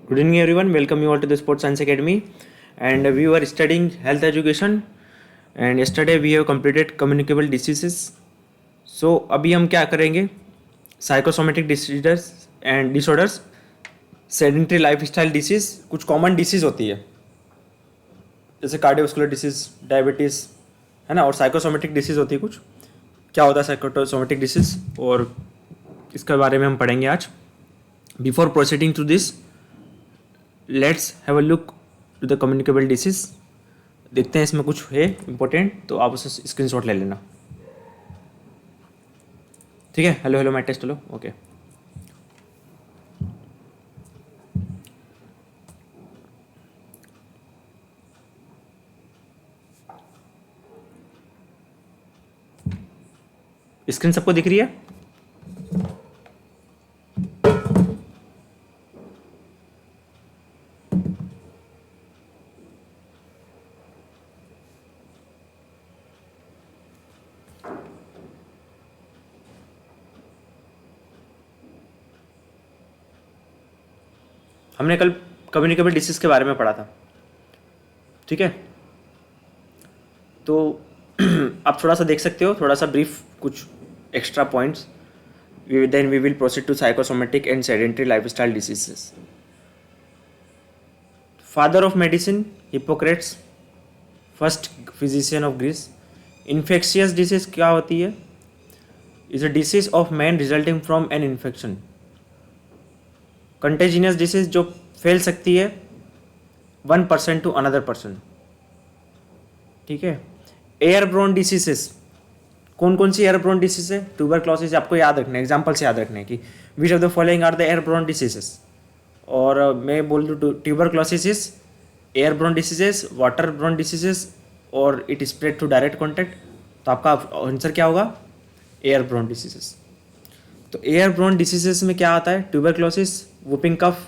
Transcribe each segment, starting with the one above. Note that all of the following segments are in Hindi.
Good evening, everyone. Welcome you all to the Sports Science Academy. And we were studying health education. And yesterday we have completed communicable diseases. So अभी हम क्या करेंगे? Psychosomatic diseases and disorders, sedentary lifestyle disease, कुछ कॉमन डिसीज होती है जैसे कार्डियोवास्कुलर डिसीज, डायबिटीज़, है ना, और साइकोसोमेटिक डिसीज होती है कुछ. क्या होता है साइकोसोमेटिक डिसीज और इसके बारे में हम पढ़ेंगे आज. Before proceeding to this, let's have a look to the communicable disease. देखते हैं इसमें कुछ है इंपॉर्टेंट, तो आप उसे स्क्रीनशॉट ले लेना. ठीक है. Hello hello, mike test. Hello. Okay. Screen सबको दिख रही है? हमने कल कम्युनिकेबल डिसीज के बारे में पढ़ा था. ठीक है. तो आप थोड़ा सा देख सकते हो, थोड़ा सा ब्रीफ कुछ extra points. Then we will proceed to psychosomatic and sedentary lifestyle diseases. Father of medicine Hippocrates, first physician of Greece. Infectious disease क्या होती है? Is a disease of man resulting from an infection. Contagious disease जो फैल सकती है one person to another person. ठीक है. एयरब्रोन डिसीजेस, कौन कौन सी एयरब्रोन डिसीज है? ट्यूबरक्लोसिस. आपको याद रखना है, एग्जाम्पल से याद रखना है कि which of the following are the airborne diseases. और मैं बोल दूँ tuberculosis is airborne diseases, waterborne diseases, और it spread to direct contact. तो आपका आंसर क्या होगा? Airborne diseases. तो एयरब्रोन डिसीजेस में क्या आता है? Tuberculosis, whooping cough,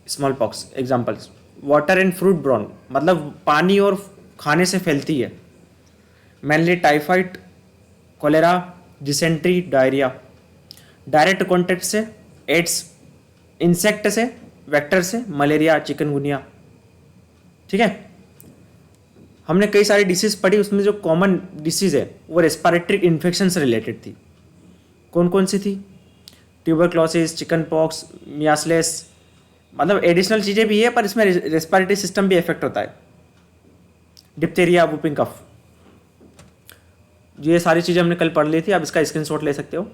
smallpox. Examples: water and fruit borne, मतलब पानी और खाने से फैलती है. Mainly typhoid, cholera, dysentery, diarrhoea. Direct contact से एड्स, इंसेक्ट से, वेक्टर से मलेरिया, चिकनगुनिया. ठीक है. हमने कई सारी डिसीज पढ़ी, उसमें जो कॉमन डिसीज है वो रेस्पिरेटरी इन्फेक्शन से रिलेटेड थी. कौन कौन सी थी? Tuberculosis, chickenpox, measles. मतलब एडिशनल चीज़ें भी है पर इसमें रेस्पिरेटरी सिस्टम भी इफेक्ट होता है. डिप्थेरिया, वुपिंग कफ. ये सारी चीज़ें हमने कल पढ़ ली थी. आप इसका स्क्रीनशॉट ले सकते हो.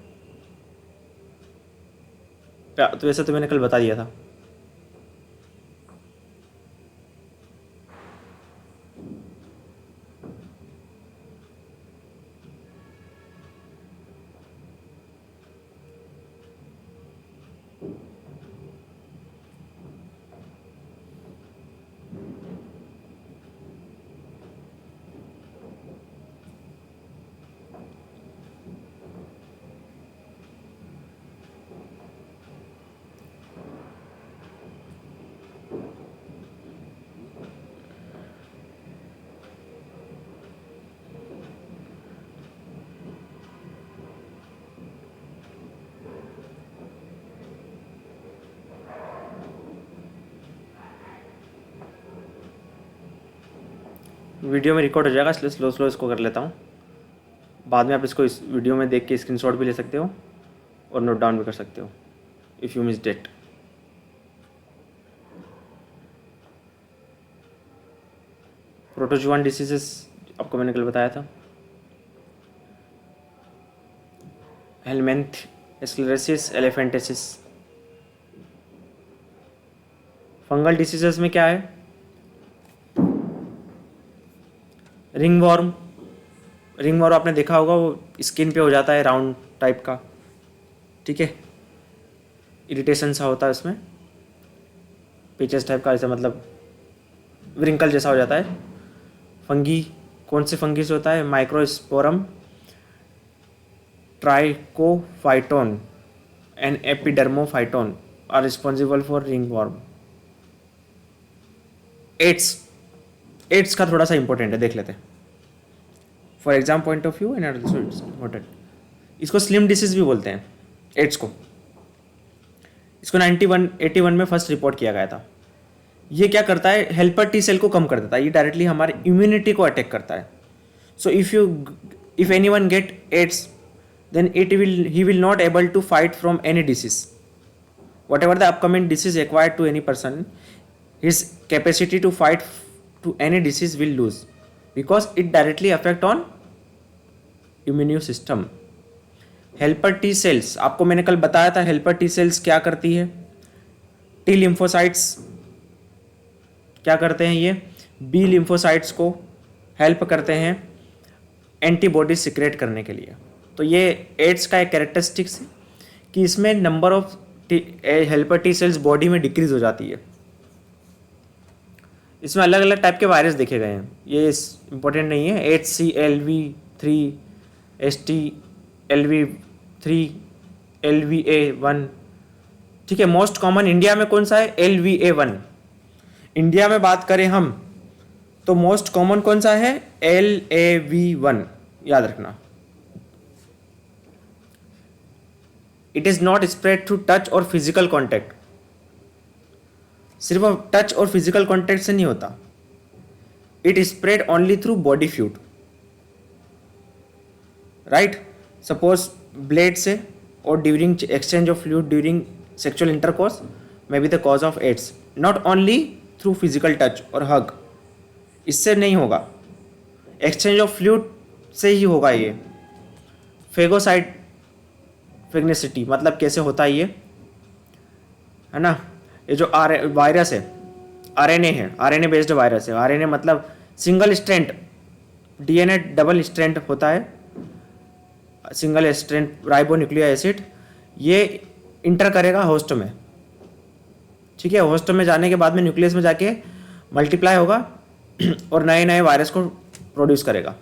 तो वैसे तो मैंने कल बता दिया था. वीडियो में रिकॉर्ड हो जाएगा, इसलिए स्लो स्लो इसको कर लेता हूँ. बाद में आप इसको इस वीडियो में देख के स्क्रीनशॉट भी ले सकते हो और नोट डाउन भी कर सकते हो if you miss that. Protozoan diseases आपको मैंने कल बताया था. Helminth sclerosis, elephantiasis. Fungal diseases में क्या है? Ring warm. रिंग वॉर्म आपने देखा होगा, वो स्किन पे हो जाता है राउंड टाइप का. ठीक है. इरिटेशन सा होता है उसमें, पेचेस टाइप का, ऐसा मतलब व्रिंकल जैसा हो जाता है. फंगी, कौन से फंगी से होता है? Microsporum, trichophyton and epidermophyton are responsible for ringworm. AIDS. AIDS का थोड़ा सा इंपॉर्टेंट है, देख लेते हैं. For exam point of view and important. इसको स्लिम डिसीज भी बोलते हैं एड्स को. इसको 1981 में फर्स्ट रिपोर्ट किया गया था। ये क्या करता है, हेल्पर टी सेल को कम कर देता है, ये डायरेक्टली हमारे इम्यूनिटी को अटैक करता है। So if anyone gate ads then he will not able to fight from any disease, whatever the upcoming disease acquired to any person, his capacity to fight to any disease will lose because it directly affect on immune system. Helper T cells, आपको मैंने कल बताया था हेल्पर टी सेल्स क्या करती है। टी लिम्फोसाइट्स क्या करते हैं, ये बी लिम्फोसाइट्स को हेल्प करते हैं एंटीबॉडीज सिक्रेट करने के लिए। तो ये एड्स का एक कैरेक्टरिस्टिक्स है कि इसमें number of helper T cells body में डिक्रीज हो जाती है। इसमें अलग अलग टाइप के वायरस देखे गए हैं, ये इंपॉर्टेंट नहीं है। HCLV3, STLV3, LVA1, ठीक है। मोस्ट कॉमन इंडिया में कौन सा है, LVA1। इंडिया में बात करें हम तो मोस्ट कॉमन कौन सा है, LAV1, याद रखना। It is not spread through touch और फिजिकल कॉन्टैक्ट, सिर्फ टच और फिजिकल कॉन्टैक्ट से नहीं होता, it spread only through body fluid, right. Suppose blade से और during exchange of fluid during sexual intercourse may be the cause of AIDS, not only through physical touch or hug, इससे नहीं होगा, एक्सचेंज ऑफ फ्लूइड से ही होगा ये। फेगोसाइट फेगनेसिटी मतलब कैसे होता है ये, है ना। ये जो वायरस है, आरएनए है, आरएनए बेस्ड वायरस है। आरएनए मतलब single strand, DNA double strand होता है, सिंगल स्ट्रैंड राइबोन्यूक्लिक एसिड, ये इंटर करेगा होस्ट में, ठीक है। होस्ट में जाने के बाद में न्यूक्लियस में जाके मल्टीप्लाई होगा और नए नए वायरस को प्रोड्यूस करेगा।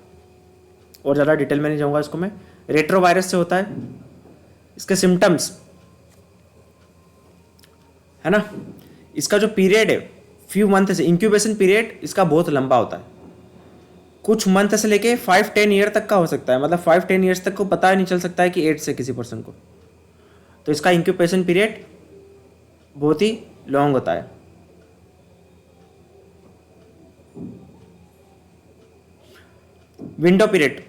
और ज़्यादा डिटेल में नहीं जाऊँगा इसको मैं। रेट्रो वायरस से होता है। इसके सिम्टम्स है ना, इसका जो पीरियड है फ्यू मंथ से, इंक्यूबेशन पीरियड इसका बहुत लंबा होता है, कुछ मंथ से लेके 5-10 ईयर तक का हो सकता है। मतलब 5-10 ईयर्स तक को पता नहीं चल सकता है कि एड्स है किसी पर्सन को, तो इसका इंक्यूबेशन पीरियड बहुत ही लॉन्ग होता है। Window period,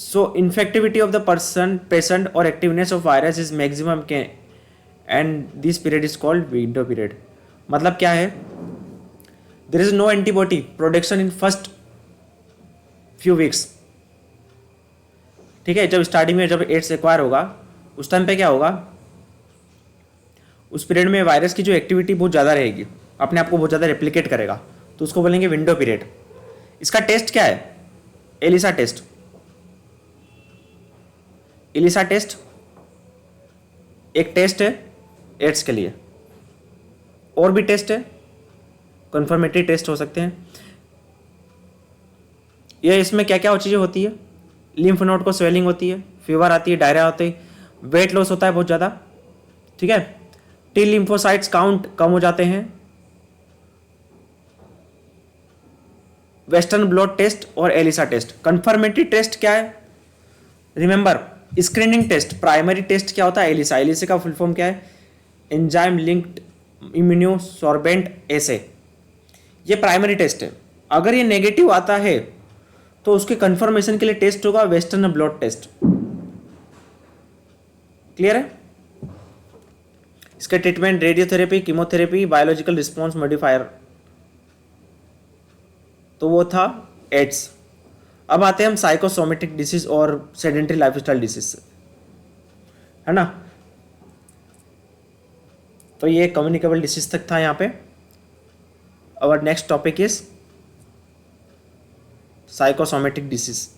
so infectivity of the patient or activeness of virus is maximum and this period is called window period। मतलब क्या है, there is no antibody production in first few weeks, ठीक है। जब स्टार्टिंग में जब एड्स एक्वायर होगा उस टाइम पे क्या होगा, उस पीरियड में वायरस की जो एक्टिविटी बहुत ज़्यादा रहेगी, अपने आप को बहुत ज़्यादा रेप्लिकेट करेगा, तो उसको बोलेंगे विंडो पीरियड। इसका टेस्ट क्या है, एलिसा टेस्ट। एलिसा टेस्ट एक टेस्ट है एड्स के लिए, और भी टेस्ट है, कन्फर्मेटरी टेस्ट हो सकते हैं। ये इसमें क्या क्या चीज़ें होती है, लिम्फ नोड को स्वेलिंग होती है, फीवर आती है, डायरिया होती है, वेट लॉस होता है बहुत ज़्यादा, ठीक है। टी लिम्फोसाइट्स काउंट कम हो जाते हैं। वेस्टर्न ब्लॉट टेस्ट और एलिसा टेस्ट। कन्फर्मेटरी टेस्ट क्या है, remember screening test. Primary test क्या होता है, एलिसा। एलिसा का फुल फॉर्म क्या है, एंजाइम लिंक्ड इम्यूनोसॉर्बेंट एसे। ये प्राइमरी टेस्ट है। अगर ये नेगेटिव आता है तो उसके कंफर्मेशन के लिए टेस्ट होगा वेस्टर्न ब्लॉट टेस्ट। क्लियर है। इसका treatment radiotherapy, chemotherapy, biological response modifier, तो वो था एड्स। अब आते हैं हम साइकोसोमेटिक डिसीज और सेडेंटरी लाइफस्टाइल डिसीज से, है ना। तो ये कम्युनिकेबल डिसीज तक था यहाँ पे। और next topic is psychosomatic disease.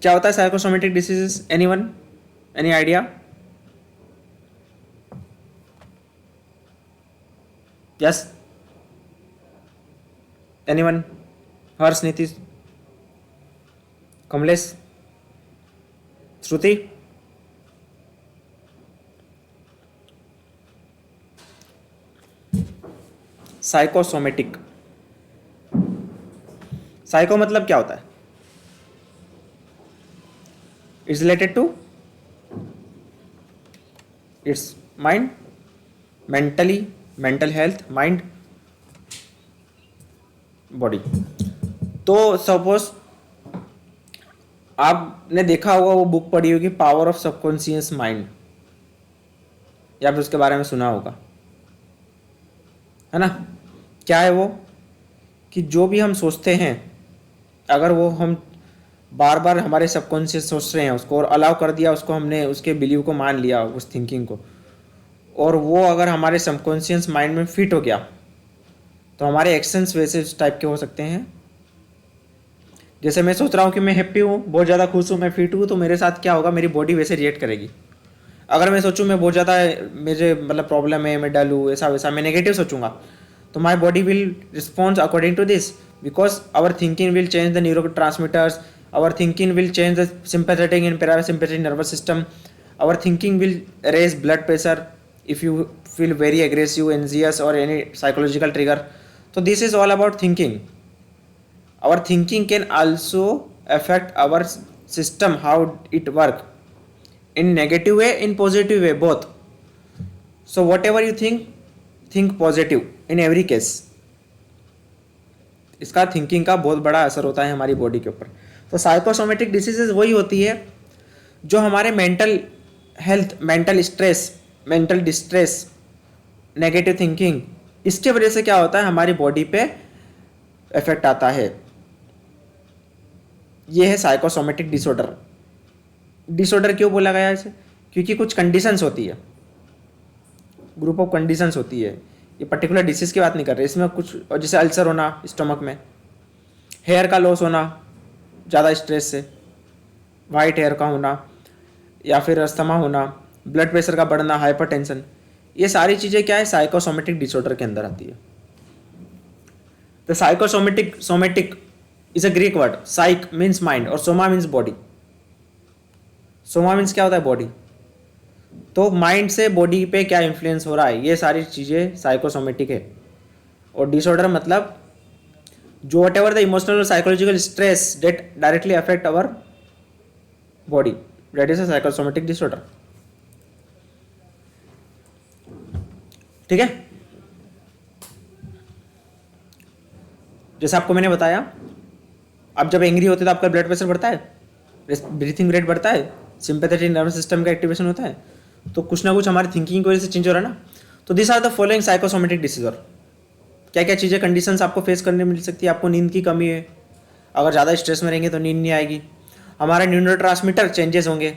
क्या होता है psychosomatic diseases, anyone, any idea? Yes, anyone? Harsh, Nitish, Kamlesh, Shruti? Psychosomatic, psycho मतलब क्या होता है? It's related to its mind, mentally, mental health, mind, body. तो सपोज आपने देखा होगा, वो बुक पढ़ी होगी पावर ऑफ सबकॉन्शियस माइंड, या फिर उसके बारे में सुना होगा, है ना? क्या है वो? कि जो भी हम सोचते हैं, अगर वो हम बार बार हमारे सबकॉन्शियस सोच रहे हैं उसको, और अलाउ कर दिया उसको, हमने उसके बिलीव को मान लिया, उस थिंकिंग को, और वो अगर हमारे सबकॉन्शियस माइंड में फिट हो गया, तो हमारे एक्शंस वैसे उस टाइप के हो सकते हैं। जैसे मैं सोच रहा हूँ कि मैं हैप्पी हूँ, बहुत ज़्यादा खुश हूँ, मैं फिट हूँ, तो मेरे साथ क्या होगा, मेरी बॉडी वैसे रिएक्ट करेगी। अगर मैं सोचूं मैं बहुत ज़्यादा, मुझे मतलब प्रॉब्लम है, मैं डल हूँ, ऐसा वैसा, मैं नेगेटिव सोचूंगा, तो my body will respond according to this, because our thinking will change the neurotransmitters, our thinking will change the sympathetic and parasympathetic nervous system, our thinking will raise blood pressure if you feel very aggressive, anxious or any psychological trigger. So this is all about thinking. Our thinking can also affect our system, how it work, in negative way, in positive way, both. So whatever you think positive in every case. इसका थिंकिंग का बहुत बड़ा असर होता है हमारी बॉडी के ऊपर। तो साइकोसोमेटिक डिसीजेज वही होती है जो हमारे mental health, mental stress, mental distress, negative thinking, इसके वजह से क्या होता है, हमारी बॉडी पे इफेक्ट आता है। ये है साइकोसोमेटिक डिसऑर्डर। डिसऑर्डर क्यों बोला गया है इसे? क्योंकि कुछ कंडीशंस होती है, ग्रुप ऑफ कंडीशंस होती है। ये पर्टिकुलर डिसीज की बात नहीं कर रहे, इसमें कुछ, और जैसे अल्सर होना स्टमक में, हेयर का लॉस होना ज़्यादा स्ट्रेस से, वाइट हेयर का होना, या फिर अस्थमा होना, ब्लड प्रेशर का बढ़ना, हाइपरटेंशन, ये सारी चीज़ें क्या है, साइकोसोमेटिक डिसऑर्डर के अंदर आती है। तो somatic is a Greek word, psych means mind और soma means body. Soma means क्या होता है, बॉडी। तो माइंड से बॉडी पे क्या इन्फ्लुएंस हो रहा है, ये सारी चीज़ें साइकोसोमेटिक है। और डिसऑर्डर मतलब जो whatever the emotional or psychological stress that directly affect our body, that is a psychosomatic disorder. ठीक है, जैसे आपको मैंने बताया, आप जब एंग्री होते तो आपका ब्लड प्रेशर बढ़ता है, ब्रीथिंग रेट बढ़ता है, सिंपैथेटिक नर्वस सिस्टम का एक्टिवेशन होता है, तो कुछ ना कुछ हमारी थिंकिंग की वजह से चेंज हो रहा है ना। तो this are the following psychosomatic disorder. क्या क्या चीज़ें, कंडीशंस आपको फेस करने मिल सकती है। आपको नींद की कमी है, अगर ज़्यादा स्ट्रेस में रहेंगे तो नींद नहीं आएगी। हमारा न्यूरोट्रांसमीटर चेंजेस होंगे,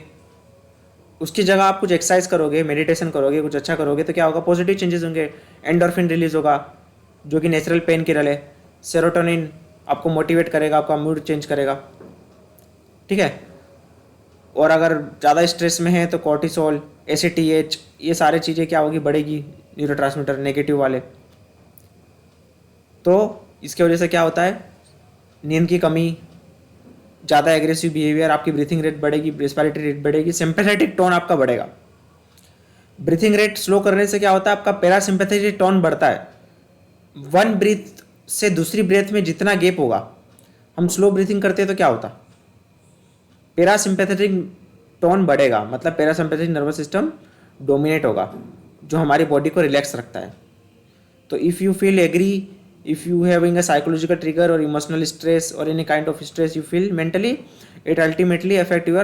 उसकी जगह आप कुछ एक्सरसाइज करोगे, मेडिटेशन करोगे, कुछ अच्छा करोगे, तो क्या होगा, पॉजिटिव चेंजेस होंगे। एंडोर्फिन रिलीज होगा जो कि नेचुरल पेन किलर है। सेरोटोनिन आपको मोटिवेट करेगा, आपका मूड चेंज करेगा। ठीक है, और अगर ज़्यादा स्ट्रेस में है तो कॉर्टिसोल, ACTH, ये सारी चीज़ें क्या होगी, बढ़ेगी, न्यूरोट्रांसमीटर नेगेटिव वाले। तो इसके वजह से क्या होता है, नींद की कमी, ज़्यादा एग्रेसिव बिहेवियर, आपकी ब्रीथिंग रेट बढ़ेगी, रेस्पिरेटरी रेट बढ़ेगी, सिंपैथेटिक टोन आपका बढ़ेगा। ब्रीथिंग रेट स्लो करने से क्या होता है, आपका पैरासिम्पैथेटिक टोन बढ़ता है। वन ब्रीथ से दूसरी ब्रेथ में जितना गैप होगा, हम स्लो ब्रीथिंग करते हैं तो क्या होता, पैरासिम्पैथेटिक टोन बढ़ेगा, मतलब पैरासिम्पैथेटिक नर्वस सिस्टम डोमिनेट होगा, जो हमारी बॉडी को रिलैक्स रखता है। तो if you feel agree, if you having a psychological trigger or emotional stress or any kind of stress you feel mentally, it ultimately affect your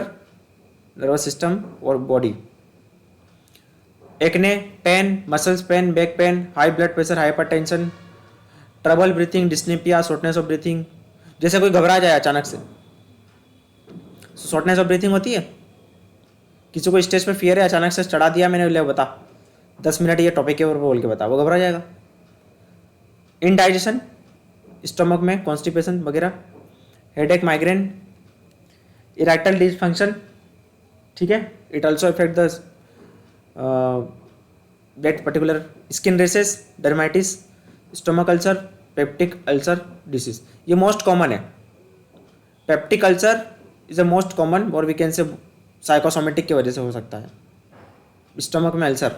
nervous system or body. acne, pain, muscles pain, back pain, high blood pressure, hypertension, trouble breathing, dyspnea, shortness of breathing। जैसे कोई घबरा जाए अचानक से, शॉर्टनेस ऑफ ब्रीथिंग होती है। किसी को स्टेज पे फियर है, अचानक से चढ़ा दिया मैंने, ले बता 10 मिनट ये टॉपिक के ऊपर बोल के बता, वो घबरा जाएगा। इनडाइजेशन, स्टमक में कॉन्स्टिपेशन वगैरह, हेडेक, माइग्रेन, इरेक्टाइल डिसफंक्शन। ठीक है, it also effect the that particular skin rashes, dermatitis, stomach ulcer, peptic ulcer disease. ये मोस्ट कॉमन है। Peptic ulcer is a most common, और वी कैन से साइकोसोमेटिक की वजह से हो सकता है, स्टमक में अल्सर,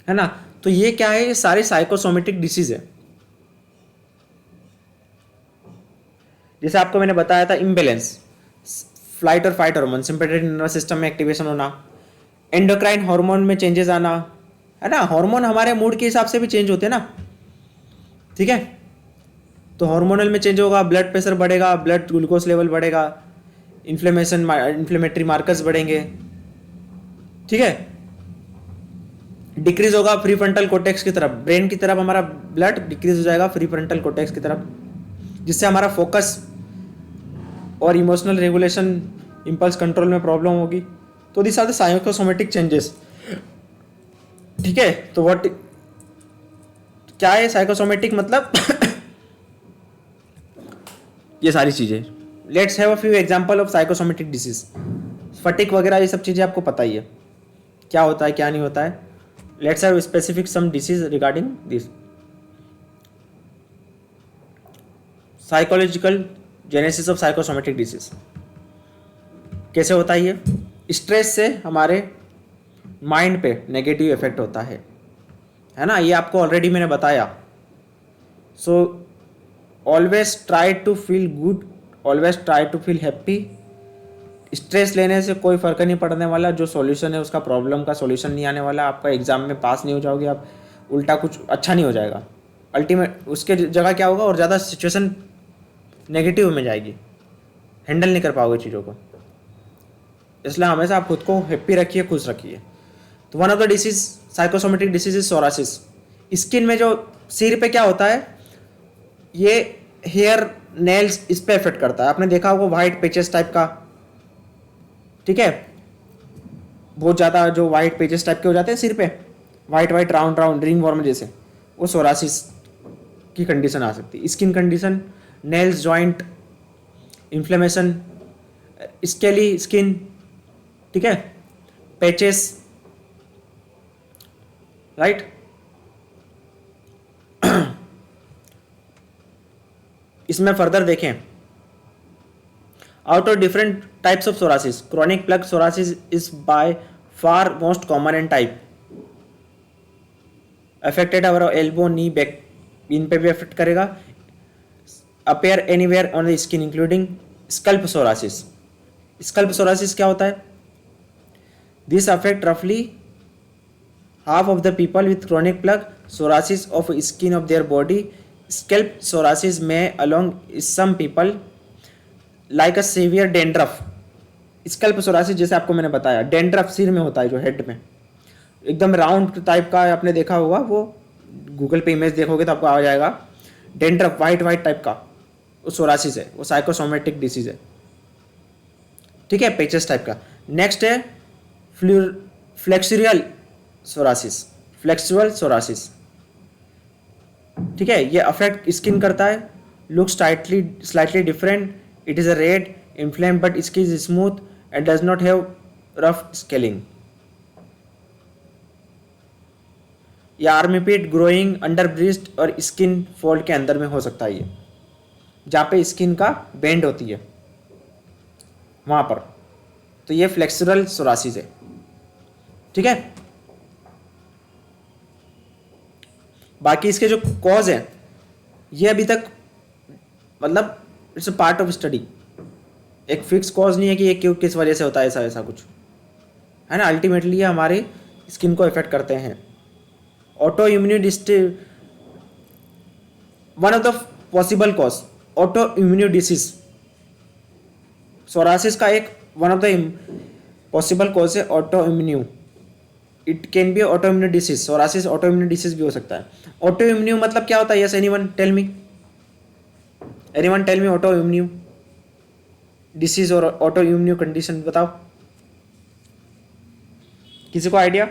है ना। तो ये क्या है, ये सारी साइकोसोमेटिक डिसीज है। जैसे आपको मैंने बताया था इम्बेलेंस, फ्लाइट और fight hormone, sympathetic nervous system में एक्टिवेशन होना, एंडोक्राइन हार्मोन में चेंजेस आना, है ना। हार्मोन हमारे मूड के हिसाब से भी चेंज होते हैं ना, ठीक है। तो हार्मोनल में चेंज होगा, ब्लड प्रेशर बढ़ेगा, ब्लड ग्लूकोज लेवल बढ़ेगा, इन्फ्लेमेटरी मार्कर्स बढ़ेंगे, ठीक है। डिक्रीज होगा फ्री फ्रंटल कोर्टेक्स की तरफ, ब्रेन की तरफ हमारा ब्लड डिक्रीज हो जाएगा फ्री फ्रंटल कोर्टेक्स की तरफ, जिससे हमारा फोकस और इमोशनल रेगुलेशन, इंपल्स कंट्रोल में प्रॉब्लम होगी। तो this are the psychosomatic changes, ठीक है। तो व्हाट क्या है साइकोसोमेटिक मतलब ये सारी चीजें। Let's have a few example of psychosomatic disease. Fatigue वगैरह ये सब चीजें आपको पता ही है क्या होता है क्या नहीं होता है। Let's have specific some disease regarding this. Psychological genesis of psychosomatic disease कैसे होता है ये? स्ट्रेस से हमारे माइंड पे नेगेटिव इफेक्ट होता है ना, ये आपको ऑलरेडी मैंने बताया। So always try to feel good, always try to feel happy. Stress लेने से कोई फर्क नहीं पड़ने वाला, जो सॉल्यूशन है उसका प्रॉब्लम का सॉल्यूशन नहीं आने वाला, आपका एग्जाम में पास नहीं हो जाओगे आप, उल्टा कुछ अच्छा नहीं हो जाएगा। अल्टीमेट उसके जगह क्या होगा, और ज़्यादा सिचुएशन नेगेटिव में जाएगी, हैंडल नहीं कर पाओगे चीज़ों को। इसलिए हमेशा आप खुद को हैप्पी रखिए, खुश रखिए। तो one of the disease psychosomatic disease is psoriasis. Skin में जो सिर पे क्या होता है, ये हेयर नेल्स इस पे इफेक्ट करता है। आपने देखा होगा वाइट पेचेस टाइप का, ठीक है, बहुत ज़्यादा जो वाइट पेचेस टाइप के हो जाते हैं सिर पे, white white round round ringworm जैसे, वो सोरासिस की कंडीशन आ सकती है। Skin condition, nails, joint inflammation, scaly skin, ठीक है, पैचेस, राइट। इसमें फर्दर देखें, out of different types of psoriasis, chronic plug psoriasis is by far most common and type. Affected our elbow, knee, back, इन पे भी अफेक्ट करेगा। Appear anywhere on the skin including scalp psoriasis. Scalp psoriasis क्या होता है? दिस अफेक्ट रफली half of the people with chronic plaque psoriasis of skin of their body. Scalp psoriasis may along some people like a severe dandruff. Scalp psoriasis जैसे आपको मैंने बताया, डेंड्रफ सिर में होता है, जो हेड में एकदम राउंड टाइप का, आपने देखा होगा, वो गूगल पे इमेज देखोगे तो आपको आ जाएगा। डेंड्रफ वाइट वाइट टाइप का, वो सोरासिस है, वो साइकोसोमेटिक डिसीज है, ठीक है, पेचेस टाइप का। नेक्स्ट है फ्लेक्सुरियल सोरासिस, फ्लेक्सुअल सोरासिस, ठीक है, ये अफेक्ट स्किन करता है। Looks slightly different, it is a red inflame but skin is smooth and does not have rough scaling. या आर्मीपिट, ग्रोइंग अंडर ब्रेस्ट और स्किन फोल्ड के अंदर में हो सकता है, ये जहाँ पे स्किन का बेंड होती है वहाँ पर, तो ये फ्लेक्सुरल सोरासिस है, ठीक है। बाकी इसके जो कॉज है, ये अभी तक मतलब it's a part of study, एक फिक्स कॉज नहीं है कि ये क्यों किस वजह से होता है, ऐसा ऐसा कुछ है ना। अल्टीमेटली ये हमारे स्किन को इफेक्ट करते हैं। Autoimmune one of the possible cause, autoimmune disease, psoriasis का एक one of the possible cause है autoimmune. It can be autoimmune disease, psoriasis autoimmune disease भी हो सकता है। ऑटो इम्यून मतलब क्या होता है? Yes, anyone tell me, autoimmune disease और ऑटो इम्यून कंडीशन बताओ, किसी को idea?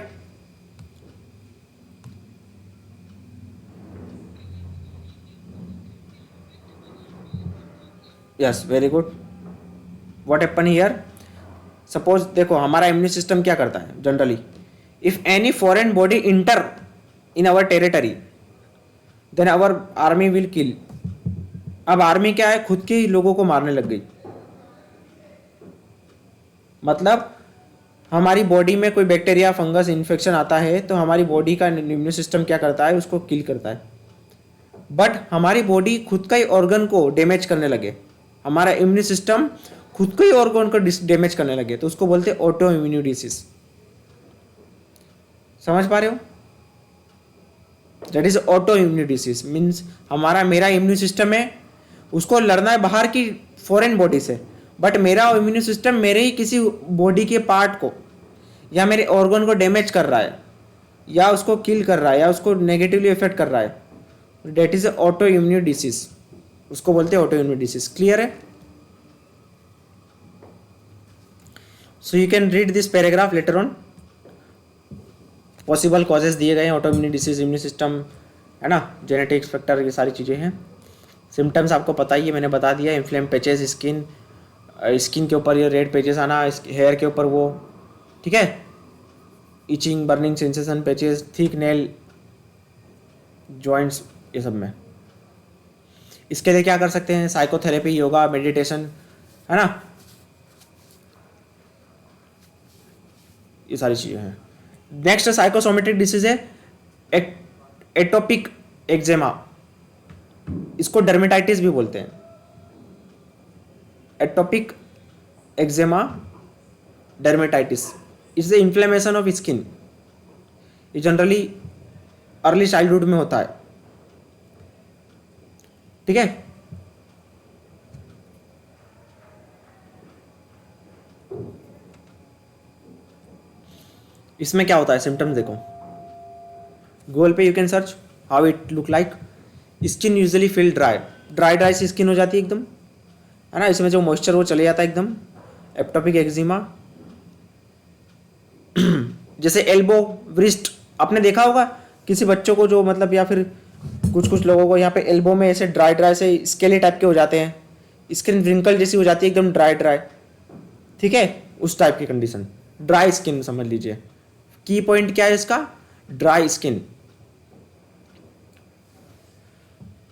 Yes, very good. What happen here? Suppose देखो, हमारा इम्यून सिस्टम क्या करता है generally, if any foreign body enter in our territory then our army will kill. अब आर्मी क्या है, खुद के ही लोगों को मारने लग गई। मतलब हमारी बॉडी में कोई बैक्टीरिया फंगस इन्फेक्शन आता है तो हमारी बॉडी का इम्यून सिस्टम क्या करता है, उसको किल करता है। बट हमारी बॉडी खुद का ही ऑर्गन को डैमेज करने लगे, हमारा इम्यून सिस्टम खुद को ही ऑर्गन को डैमेज करने लगे, तो उसको बोलते हैं ऑटो इम्यून डिसीज। समझ पा रहे हो? That is autoimmune disease means हमारा मेरा इम्यून सिस्टम है, उसको लड़ना है बाहर की फॉरेन बॉडी से, बट मेरा इम्यून सिस्टम मेरे ही किसी बॉडी के पार्ट को या मेरे ऑर्गन को डैमेज कर रहा है या उसको किल कर रहा है या उसको नेगेटिवली इफेक्ट कर रहा है, that is autoimmune disease, उसको बोलते हैं ऑटो इम्यून डिसीज। क्लियर है? So you can read this paragraph later on. Possible causes दिए गए हैं autoimmune disease, immune system है ना, जेनेटिक्स फैक्टर, ये सारी चीज़ें हैं। सिम्टम्स आपको पता ही है, मैंने बता दिया। इन्फ्लेम पैचेस, स्किन के ऊपर ये रेड पैचेस आना, हेयर के ऊपर वो, ठीक है, itching, burning sensation, patches, thick nail, joints, ये सब में। इसके लिए क्या कर सकते हैं? साइकोथेरेपी, योगा, मेडिटेशन, है ना, ये सारी चीज़ें हैं। नेक्स्ट साइकोसोमेटिक डिसीज है एटोपिक एक्जेमा, इसको डर्मेटाइटिस भी बोलते हैं। Atopic eczema, dermatitis is the inflammation of skin. ये जनरली अर्ली चाइल्डहुड में होता है, ठीक है। इसमें क्या होता है, सिम्टम्स देखो, गूगल पे you can search how it look like. Skin usually feel dry सी स्किन हो जाती है एकदम, है ना, इसमें जो मॉइस्चर वो चले जाता है एकदम। एप्टोपिक एक्जिमा, जैसे एल्बो, व्रिस्ट, आपने देखा होगा किसी बच्चों को जो मतलब, या फिर कुछ लोगों को यहाँ पे एल्बो में ऐसे ड्राई से स्केली टाइप के हो जाते हैं, स्किन व्रिंकल जैसी हो जाती है एकदम ड्राई, ठीक है, उस टाइप की कंडीशन, ड्राई स्किन समझ लीजिए। की पॉइंट क्या है इसका? Dry skin.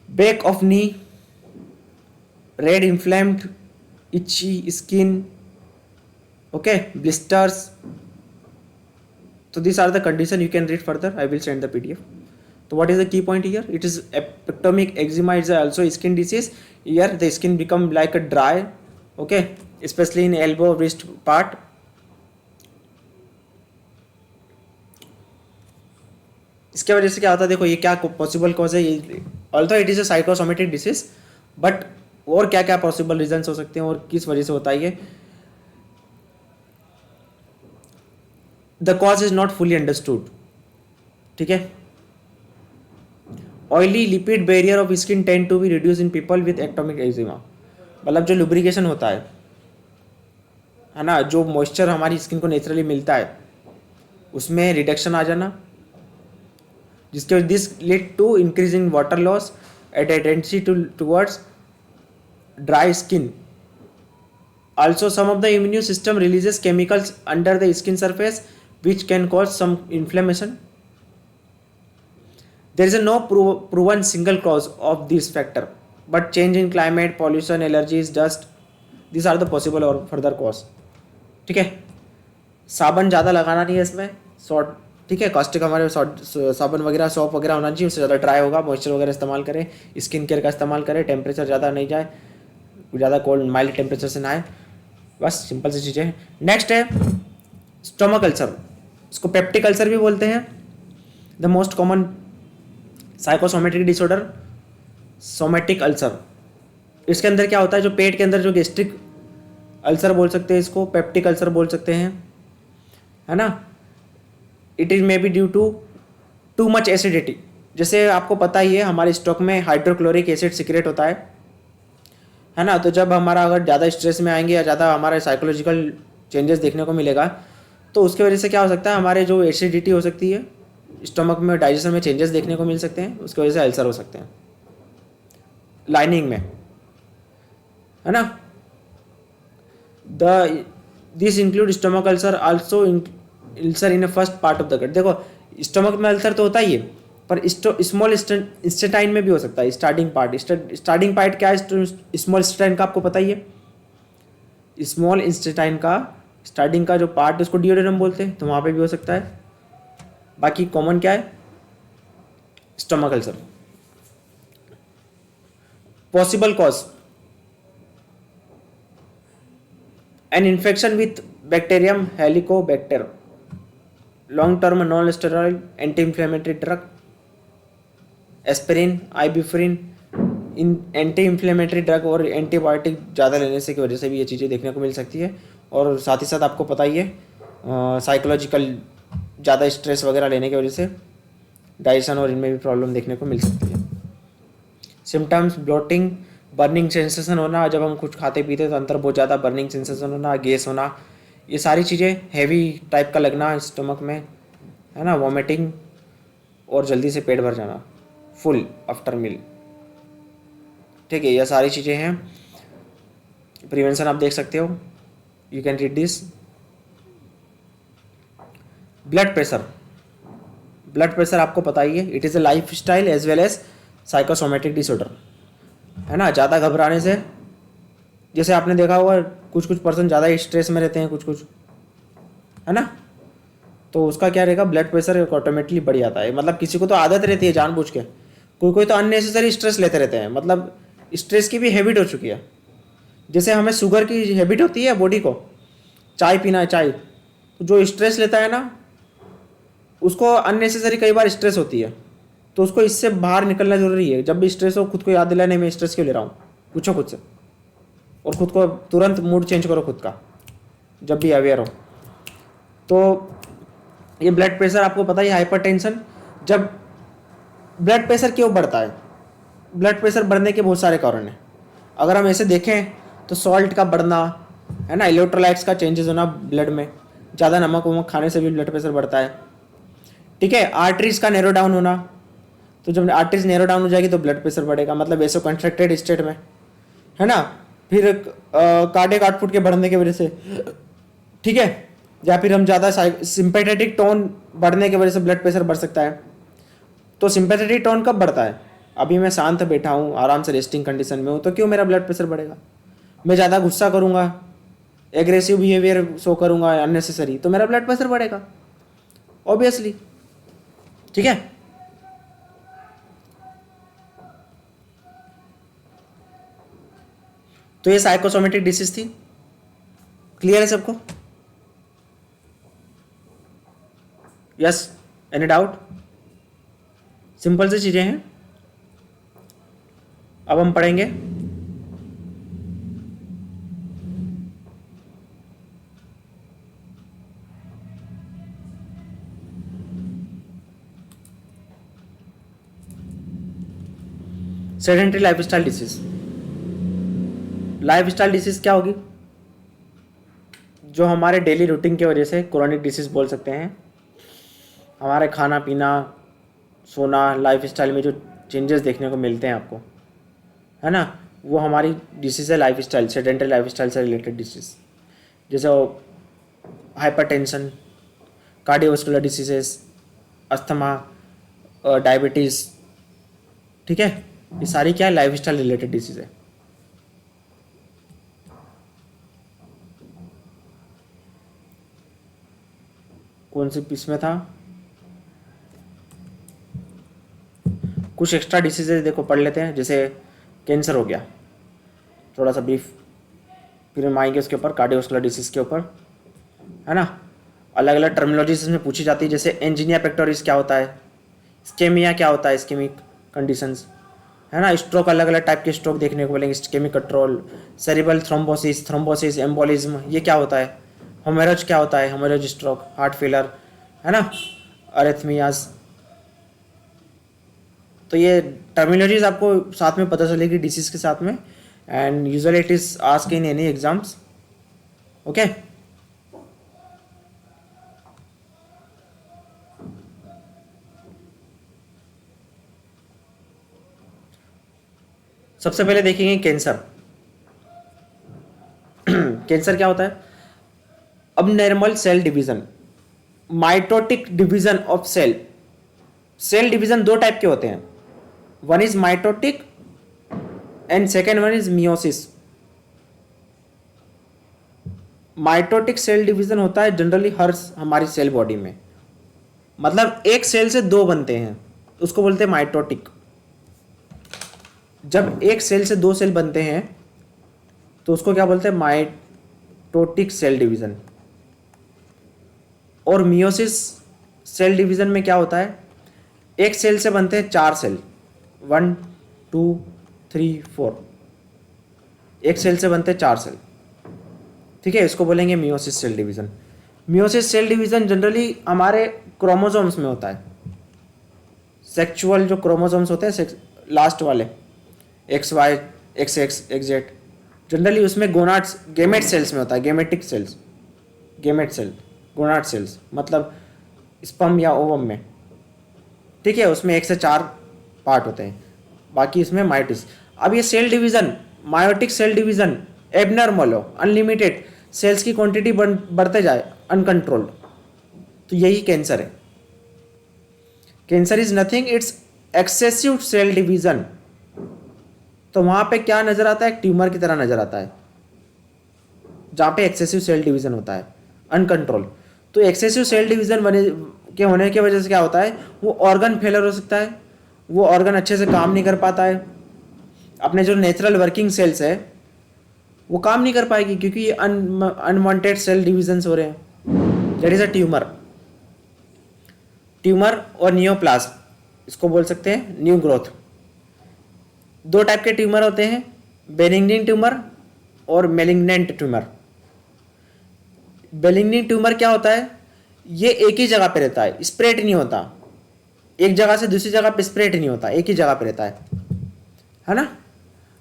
Back of knee, red inflamed इची skin, okay, blisters. So these are the condition, you can read further, I will send the PDF. So what is the key point here? It is ectopic eczema is also skin disease. Here the skin become like a dry, okay, especially in elbow, wrist part. इसके वजह से क्या होता है, देखो ये क्या पॉसिबल कॉज है, ये although it is a psychosomatic disease, but और क्या क्या पॉसिबल रीजंस हो सकते हैं और किस वजह से होता है ये, the cause is not fully understood, ठीक है। Oily lipid barrier of skin tend to be reduce in people with ectopic eczema, मतलब जो लुब्रिकेशन होता है ना, जो मॉइस्चर हमारी स्किन को नेचुरली मिलता है उसमें रिडक्शन आ जाना, जिसके this lead to increase in water loss at a tendency towards dry skin. Also, some of the immune system releases chemicals under the skin surface which can cause some inflammation. There is no proven single cause of this factor, but change in climate, pollution, allergies, dust, these are the possible or further cause. ठीक है, साबन ज़्यादा लगाना नहीं है इसमें, सॉल्ट, ठीक है, कॉस्टिक हमारे साबन वगैरह, सॉप वगैरह होना चाहिए, उससे ज़्यादा ड्राई होगा, मॉइस्चर वगैरह इस्तेमाल करें, स्किन केयर का इस्तेमाल करें, टेम्परेचर ज़्यादा नहीं जाए, ज़्यादा कोल्ड माइल्ड टेम्परेचर से ना आए, बस सिंपल सी चीज़ें हैं. नेक्स्ट है स्टोमक अल्सर, इसको पेप्टिक अल्सर भी बोलते हैं. The most common psychosomatic disorder somatic ulcer. इसके अंदर क्या होता है, जो पेट के अंदर जो गैस्ट्रिक अल्सर बोल सकते हैं, इसको पेप्टिक अल्सर बोल सकते हैं, है ना. It is may be due to too much acidity. जैसे आपको पता ही है हमारे स्टॉक में हाइड्रोक्लोरिक एसिड सिक्रेट होता है ना. तो जब हमारा अगर ज़्यादा स्ट्रेस में आएंगे या ज़्यादा हमारे साइकोलॉजिकल चेंजेस देखने को मिलेगा, तो उसके वजह से क्या हो सकता है, हमारे जो एसिडिटी हो सकती है, स्टमक में डाइजेशन में चेंजेस देखने को मिल सकते हैं, उसकी वजह से अल्सर हो सकते हैं लाइनिंग में, है ना. This include stomach ulcer also ulcer in first part of the gut. देखो स्टमक में अल्सर तो होता ही है, पर स्मॉल इंस्टेटाइन में भी हो सकता है. स्टार्टिंग पार्ट क्या है स्मॉल इंस्टेटाइन का, आपको पता ही है. स्मॉल इंस्टेटाइन का स्टार्टिंग का जो पार्ट है उसको डिओडेनम बोलते हैं, तो वहाँ पे भी हो सकता है। बाकी कॉमन क्या है, stomach ulcer. Possible cause, an infection with bacterium Helicobacter, long term non steroid anti inflammatory drug, aspirin, ibuprofen, in anti inflammatory drug और एंटीबायोटिक ज़्यादा लेने से की वजह से भी ये चीज़ें देखने को मिल सकती है। और साथ ही साथ आपको पता ही है साइकोलॉजिकल ज़्यादा स्ट्रेस वगैरह लेने की वजह से डाइजेशन और इनमें भी प्रॉब्लम देखने को मिल सकती है। सिम्टम्स, ब्लोटिंग, बर्निंग सेंसेशन होना, जब हम कुछ खाते पीते तो अंदर बहुत ज़्यादा बर्निंग सेंसेशन होना, गैस होना, ये सारी चीज़ें, हैवी टाइप का लगना स्टमक में, है ना, वॉमिटिंग और जल्दी से पेट भर जाना फुल आफ्टर मील। ठीक है, ये सारी चीज़ें हैं। प्रिवेंशन आप देख सकते हो, you can read this. Blood pressure, blood pressure आपको पता ही है, it is a lifestyle as well as psychosomatic disorder, है ना। ज़्यादा घबराने से, जैसे आपने देखा होगा कुछ कुछ पर्सन ज़्यादा स्ट्रेस में रहते हैं, कुछ कुछ, है ना, तो उसका क्या रहेगा, ब्लड प्रेशर ऑटोमेटिकली बढ़ जाता है। मतलब किसी को तो आदत रहती है जानबूझ के, कोई कोई तो अननेसेसरी स्ट्रेस लेते रहते हैं, मतलब स्ट्रेस की भी हैबिट हो चुकी है। जैसे हमें शुगर की हैबिट होती है बॉडी को, चाय पीना है चाय, तो जो स्ट्रेस लेता है ना उसको अननेसेसरी कई बार स्ट्रेस होती है, तो उसको इससे बाहर निकलना जरूरी है। जब भी स्ट्रेस हो खुद को याद दिलाने में स्ट्रेस क्यों ले रहा हूँ, पूछो खुद से, और खुद को तुरंत मूड चेंज करो खुद का जब भी अवेयर हो। तो ये ब्लड प्रेशर आपको पता ही, हाइपरटेंशन, जब ब्लड प्रेशर क्यों बढ़ता है, ब्लड प्रेशर बढ़ने के बहुत सारे कारण हैं। अगर हम ऐसे देखें तो सॉल्ट का बढ़ना, है ना, इलेक्ट्रोलाइट्स का चेंजेस होना ब्लड में, ज़्यादा नमक वमक खाने से भी ब्लड प्रेशर बढ़ता है। ठीक है, आर्टरीज का नैरो डाउन होना, तो जब आर्टरीज नैरो डाउन हो जाएगी तो ब्लड प्रेशर बढ़ेगा, मतलब वैसे कंस्ट्रक्टेड स्टेट में, है ना। फिर कार्डियक आउटपुट के बढ़ने की वजह से, ठीक है, या फिर हम ज़्यादा सिंपैथेटिक टोन बढ़ने की वजह से ब्लड प्रेशर बढ़ सकता है। तो सिंपैथेटिक टोन कब बढ़ता है, अभी मैं शांत बैठा हूँ, आराम से रेस्टिंग कंडीशन में हूँ, तो क्यों मेरा ब्लड प्रेशर बढ़ेगा। मैं ज़्यादा गुस्सा करूँगा, एग्रेसिव बिहेवियर शो करूँगा अननेसेसरी, तो मेरा ब्लड प्रेशर बढ़ेगा ऑब्वियसली। ठीक है, तो ये साइकोसोमेटिक डिसीज थी। क्लियर है सबको? Yes, any doubt? सिंपल सी चीजें हैं। अब हम पढ़ेंगे sedentary lifestyle disease. Lifestyle disease क्या होगी, जो हमारे डेली रूटीन की वजह से क्रोनिक डिसीज बोल सकते हैं। हमारे खाना पीना, सोना, लाइफस्टाइल में जो चेंजेस देखने को मिलते हैं आपको, है ना, वो हमारी डिसीज है लाइफस्टाइल, सेडेंटरी लाइफस्टाइल से रिलेटेड डिसीज, जैसे hypertension, cardiovascular diseases, asthma, diabetes. ठीक है, ये सारी क्या है, लाइफस्टाइल रिलेटेड डिसीज है। कौन सी पीस में था, कुछ एक्स्ट्रा डिसीजेज देखो पढ़ लेते हैं। जैसे कैंसर हो गया, थोड़ा सा ब्रीफ, फिर हम आएंगे उसके ऊपर, कार्डियोवास्कुलर डिसीज के ऊपर, है ना। अलग अलग टर्मिनोलॉजीज इसमें पूछी जाती है, जैसे एंजीनिया पेक्टोरिस क्या होता है, स्केमिया क्या होता है, स्केमिक कंडीशंस, है ना। स्ट्रोक, अलग अलग टाइप के स्ट्रोक देखने को मिलेंगे, ischaemic control, cerebral thrombosis, thrombosis, embolism, ये क्या होता है, हेमोरेज क्या होता है, हेमोरेज स्ट्रोक, हार्ट फेलर, है ना, अरेथमियाज। तो ये टर्मिनोलॉजीज आपको साथ में पता चलेगी डिसीज के साथ में, and usually it is asked in any exams. Okay, सबसे पहले देखेंगे कैंसर। कैंसर क्या होता है, abnormal cell division, mitotic division of cell. Cell division दो टाइप के होते हैं, one is mitotic and second one is meiosis. Mitotic cell division होता है जनरली हर हमारी सेल बॉडी में, मतलब एक सेल से दो बनते हैं, उसको बोलते हैं माइटोटिक। जब एक सेल से दो सेल बनते हैं तो उसको क्या बोलते हैं, माइटोटिक सेल डिवीजन। और मियोसिस सेल डिवीजन में क्या होता है, एक सेल से बनते हैं चार सेल, 1 2 3 4, एक सेल से बनते हैं चार सेल, ठीक है, इसको बोलेंगे meiosis cell division. Meiosis cell division generally हमारे क्रोमोसोम्स में होता है, सेक्सुअल जो क्रोमोसोम्स होते हैं लास्ट वाले, X Y X X X Z, generally उसमें गोनाड्स गेमेट सेल्स में होता है, gametic cells, gamete cell, gonad cells मतलब स्पर्म या ओवम में, ठीक है, उसमें एक से चार पार्ट होते हैं, बाकी इसमें मायोटिस। अब ये cell division, meiotic cell division abnormal हो, अनलिमिटेड सेल्स की क्वांटिटी बढ़ते जाए अनकंट्रोल्ड, तो यही कैंसर है। Cancer is nothing, it's excessive cell division. तो वहां पे क्या नजर आता है, ट्यूमर की तरह नजर आता है, जहां पे एक्सेसिव सेल डिवीजन होता है अनकंट्रोल। तो एक्सेसिव सेल डिवीजन के होने की वजह से क्या होता है, वो ऑर्गन फेलर हो सकता है, वो ऑर्गन अच्छे से काम नहीं कर पाता है, अपने जो नेचुरल वर्किंग सेल्स है वो काम नहीं कर पाएगी, क्योंकि ये अनवांटेड सेल डिवीजन हो रहे हैं। That is a tumour. Tumour और नियोप्लाज्म, इसको बोल सकते हैं न्यू ग्रोथ। दो टाइप के ट्यूमर होते हैं, बेनिग्निन ट्यूमर और मेलिग्नेंट ट्यूमर। बेनिग्निन ट्यूमर क्या होता है, ये एक ही जगह पे रहता है, स्प्रेड नहीं होता, एक जगह से दूसरी जगह पे स्प्रेड नहीं होता, एक ही जगह पे रहता है ना,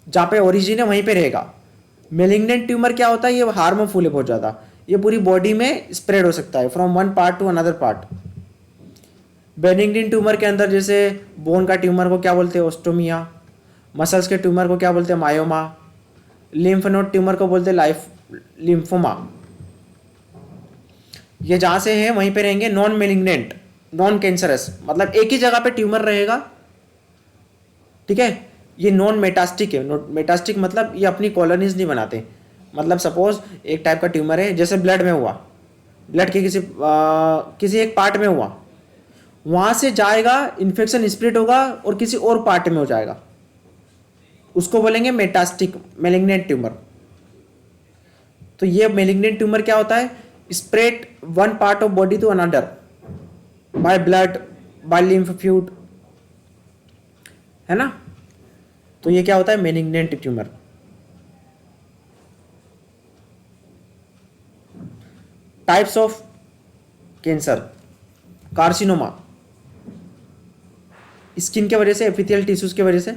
जहाँ पे ओरिजिन है वहीं पे रहेगा। मेलिग्नेंट ट्यूमर क्या होता है, ये हार्मफुल है बहुत ज़्यादा, ये पूरी बॉडी में स्प्रेड हो सकता है from one part to another part. Benign tumour के अंदर जैसे बोन का ट्यूमर को क्या बोलते हैं, ओस्टोमिया, मसल्स के ट्यूमर को क्या बोलते हैं, मायोमा, लिम्फ नोड ट्यूमर को बोलते हैं लिम्फोमा। ये जहाँ से है वहीं पे रहेंगे। नॉन मेलिग्नेंट, नॉन कैंसरस, मतलब एक ही जगह पे ट्यूमर रहेगा, ठीक है, ये नॉन मेटास्टिक है। मेटास्टिक मतलब ये अपनी कॉलोनीज नहीं बनाते, मतलब सपोज एक टाइप का ट्यूमर है, जैसे ब्लड में हुआ, ब्लड के किसी एक पार्ट में हुआ, वहाँ से जाएगा, इन्फेक्शन स्प्रेड होगा और किसी और पार्ट में हो जाएगा, उसको बोलेंगे मेटास्टिक मेलिग्नेंट ट्यूमर। तो ये मेलिग्नेंट ट्यूमर क्या होता है, spread one part of body to another by blood, by lymph fluid, है ना। तो ये क्या होता है, malignant tumour. Types of cancer, carcinoma, skin के वजह से, एपिथेलियल टिश्यूज के वजह से,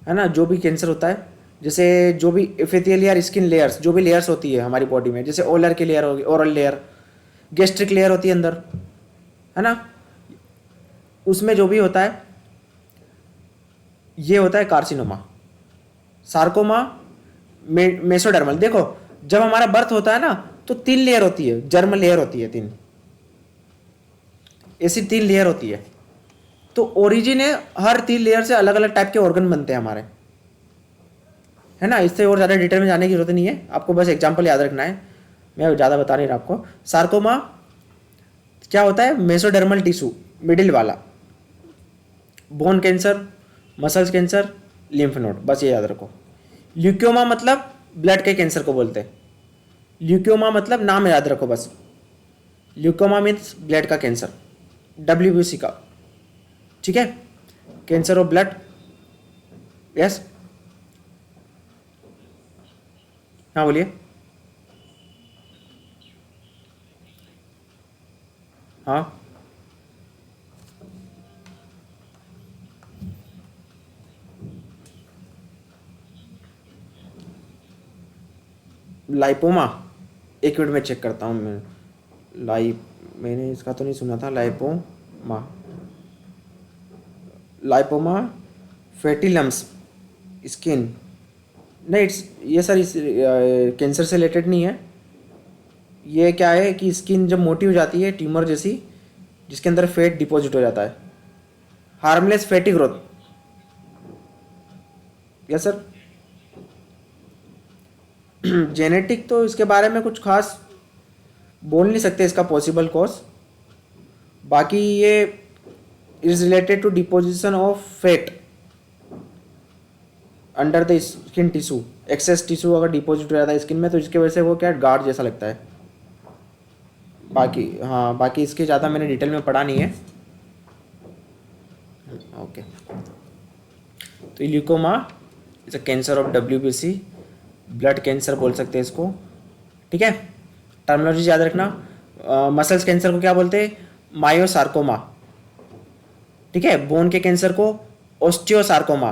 है ना, जो भी कैंसर होता है, जैसे जो भी एपिथेलियल स्किन लेयर्स, जो भी लेयर्स होती है हमारी बॉडी में, जैसे ओलर की लेयर होगी, ओरल लेयर, गैस्ट्रिक लेयर होती है अंदर, है ना, उसमें जो भी होता है ये होता है कार्सिनोमा। Sarcoma, mesodermal. देखो जब हमारा बर्थ होता है ना तो 3 लेयर होती है, जर्म लेयर होती है 3, ऐसी 3 लेयर होती है। तो ओरिजिन है, हर 3 लेयर से अलग अलग टाइप के ऑर्गन बनते हैं हमारे, है ना। इससे और ज़्यादा डिटेल में जाने की जरूरत नहीं है, आपको बस एग्जांपल याद रखना है, मैं ज़्यादा बता नहीं रहा आपको। सार्कोमा क्या होता है, मेसोडर्मल टिश्यू मिडिल वाला, bone cancer, muscles cancer, lymph node, बस ये याद रखो। ल्यूकोमा मतलब ब्लड के कैंसर को बोलते हैं, ल्यूकोमा मतलब नाम याद रखो बस, ल्यूकोमा मीन्स ब्लड का कैंसर, WBC का, ठीक है, कैंसर ऑफ ब्लड। यस, हाँ बोलिए। हाँ, लाइपोमा, एक मिनट में चेक करता हूँ मैं। मैंने इसका तो नहीं सुना था, lipoma, lipoma fatty lumps skin, नहीं इट्स, ये सर इस कैंसर से रिलेटेड नहीं है। ये क्या है कि स्किन जब मोटी हो जाती है, ट्यूमर जैसी, जिसके अंदर फैट डिपॉजिट हो जाता है, harmless fatty growth. Yes sir. Genetic तो इसके बारे में कुछ खास बोल नहीं सकते इसका पॉसिबल कॉज। बाकी ये is related to deposition of fat under the skin tissue. Excess tissue अगर डिपॉजिट हो जाता है स्किन में तो इसकी वजह से वो क्या गार्ड जैसा लगता है। बाकी हाँ, बाकी इसके ज़्यादा मैंने डिटेल में पढ़ा नहीं है। ओके, तो leukaemia is a cancer of WBC, blood cancer बोल सकते हैं इसको। ठीक है, टर्मिनोलॉजी याद रखना। मसल्स कैंसर को क्या बोलते हैं? मायोसार्कोमा। ठीक है, बोन के कैंसर को ओस्टियोसार्कोमा।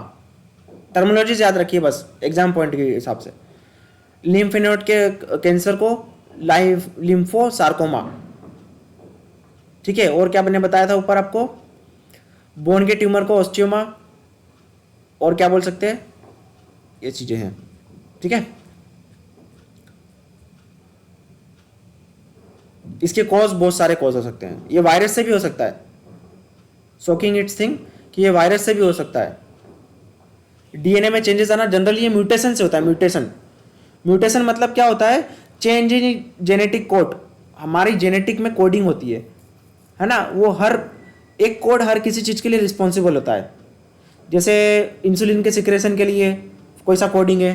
टर्मिनोलॉजी याद रखिए बस एग्जाम पॉइंट के हिसाब से। लिम्फ नोड के कैंसर को लिम्फोसार्कोमा। ठीक है, और क्या मैंने बताया था ऊपर आपको? बोन के ट्यूमर को ओस्टियोमा, और क्या बोल सकते हैं? ये चीजें हैं। ठीक है, इसके कॉज बहुत सारे कॉज हो सकते हैं। ये वायरस से भी हो सकता है। शॉकिंग इट्स थिंग कि ये वायरस से भी हो सकता है। डीएनए में चेंजेस आना जनरली ये म्यूटेशन से होता है। म्यूटेशन मतलब क्या होता है? Change in genetic code. हमारी जेनेटिक में कोडिंग होती है ना? वो हर एक कोड हर किसी चीज़ के लिए रिस्पॉन्सिबल होता है। जैसे इंसुलिन के सिक्रेशन के लिए कोई सा कोडिंग है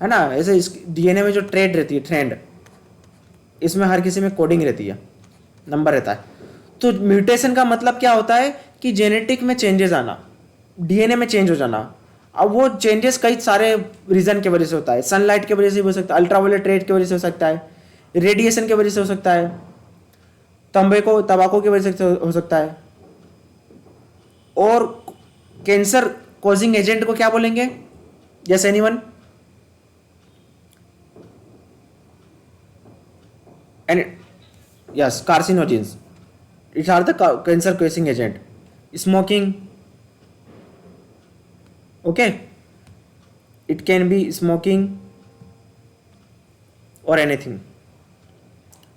ना? ऐसे इस डीएनए में जो ट्रेड रहती है, ट्रेंड, इसमें हर किसी में कोडिंग रहती है, नंबर रहता है। तो म्यूटेशन का मतलब क्या होता है? कि जेनेटिक में चेंजेस आना, डीएनए में चेंज हो जाना। अब वो चेंजेस कई सारे रीजन की वजह से होता है। सनलाइट की वजह से हो सकता है, अल्ट्रावायलेट रेड की वजह से हो सकता है, रेडिएशन की वजह से हो सकता है, तंबाकू की वजह से हो सकता है। और कैंसर कॉजिंग एजेंट को क्या बोलेंगे? Yes anyone? And yes, carcinogens, it's are the cancer causing agent. Smoking, okay, it can be smoking or anything.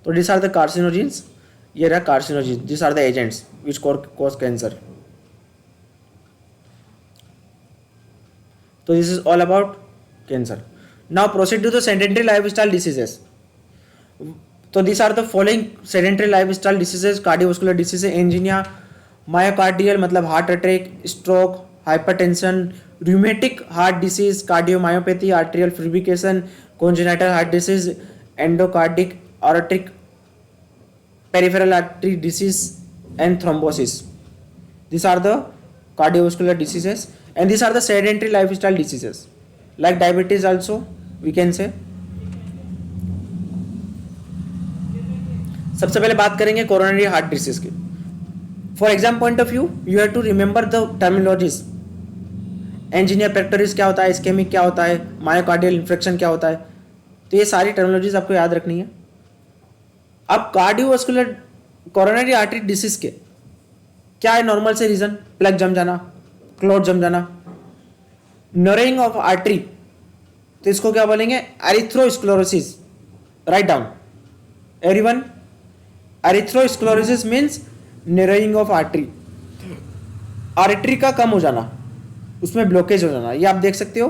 So these are the carcinogens. Here are carcinogens. These are the agents which cause cancer. So this is all about cancer. Now proceed to the sedentary lifestyle diseases. So these are the following sedentary lifestyle diseases: cardiovascular diseases, angina, myocardial मतलब heart attack, stroke, hypertension, rheumatic heart disease, cardiomyopathy, arterial fibrillation, congenital heart disease, endocardic, aortic, peripheral artery disease, and thrombosis. These are the cardiovascular diseases, and these are the sedentary lifestyle diseases, like diabetes also we can say. सबसे पहले बात करेंगे कोरोनरी हार्ट डिसीज की। For exam point of view you have to remember the terminologies. Angina pectoris क्या होता है, इस्केमिक क्या होता है, मायोकार्डियल इन्फेक्शन क्या होता है, तो ये सारी टर्मिनोलॉजीज आपको याद रखनी है। अब कार्डियोवास्कुलर कोरोनरी आर्टरी डिसीज के क्या है नॉर्मल से रीजन? प्लग जम जाना, क्लॉट जम जाना, नरिंग ऑफ आर्टरी, तो इसको क्या बोलेंगे? Atherosclerosis. Right down everyone, atherosclerosis means narrowing of artery, artery का कम हो जाना, उसमें ब्लॉकेज हो जाना। ये आप देख सकते हो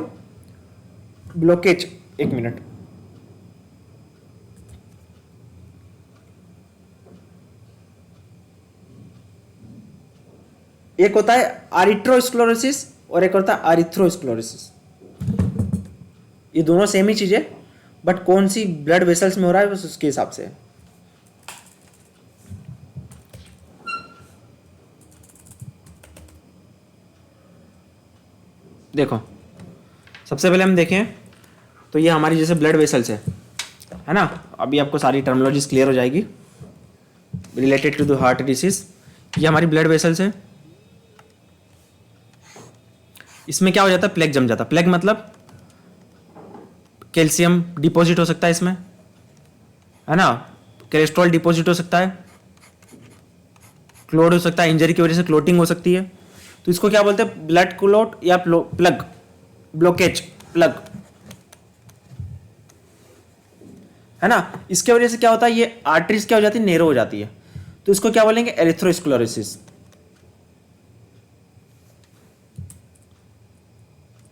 ब्लॉकेज। एक मिनट, एक होता है एरिथ्रोस्क्लेरोसिस और एक होता है एरिथ्रोस्क्लेरोसिस। ये दोनों सेम ही चीज है, बट कौन सी ब्लड वेसल्स में हो रहा है बस उसके हिसाब से। देखो सबसे पहले हम देखें तो ये हमारी जैसे ब्लड वेसल्स है ना? अभी आपको सारी टर्मिनोलॉजीज क्लियर हो जाएगी related to the heart disease. ये हमारी ब्लड वेसल्स है, इसमें क्या हो जाता है? प्लेग जम जाता है। प्लेग मतलब कैल्शियम डिपॉजिट हो सकता है इसमें, है ना? कोलेस्ट्रॉल डिपॉजिट हो सकता है, क्लोट हो सकता है, इंजरी की वजह से क्लोटिंग हो सकती है। तो इसको क्या बोलते हैं? ब्लड क्लोट या प्लग, ब्लॉकेज, प्लग, है ना? इसके वजह से क्या होता है? ये आर्टरीज क्या हो जाती है? नेरो हो जाती है। तो इसको क्या बोलेंगे? एरिथ्रोस्क्लेरोसिस।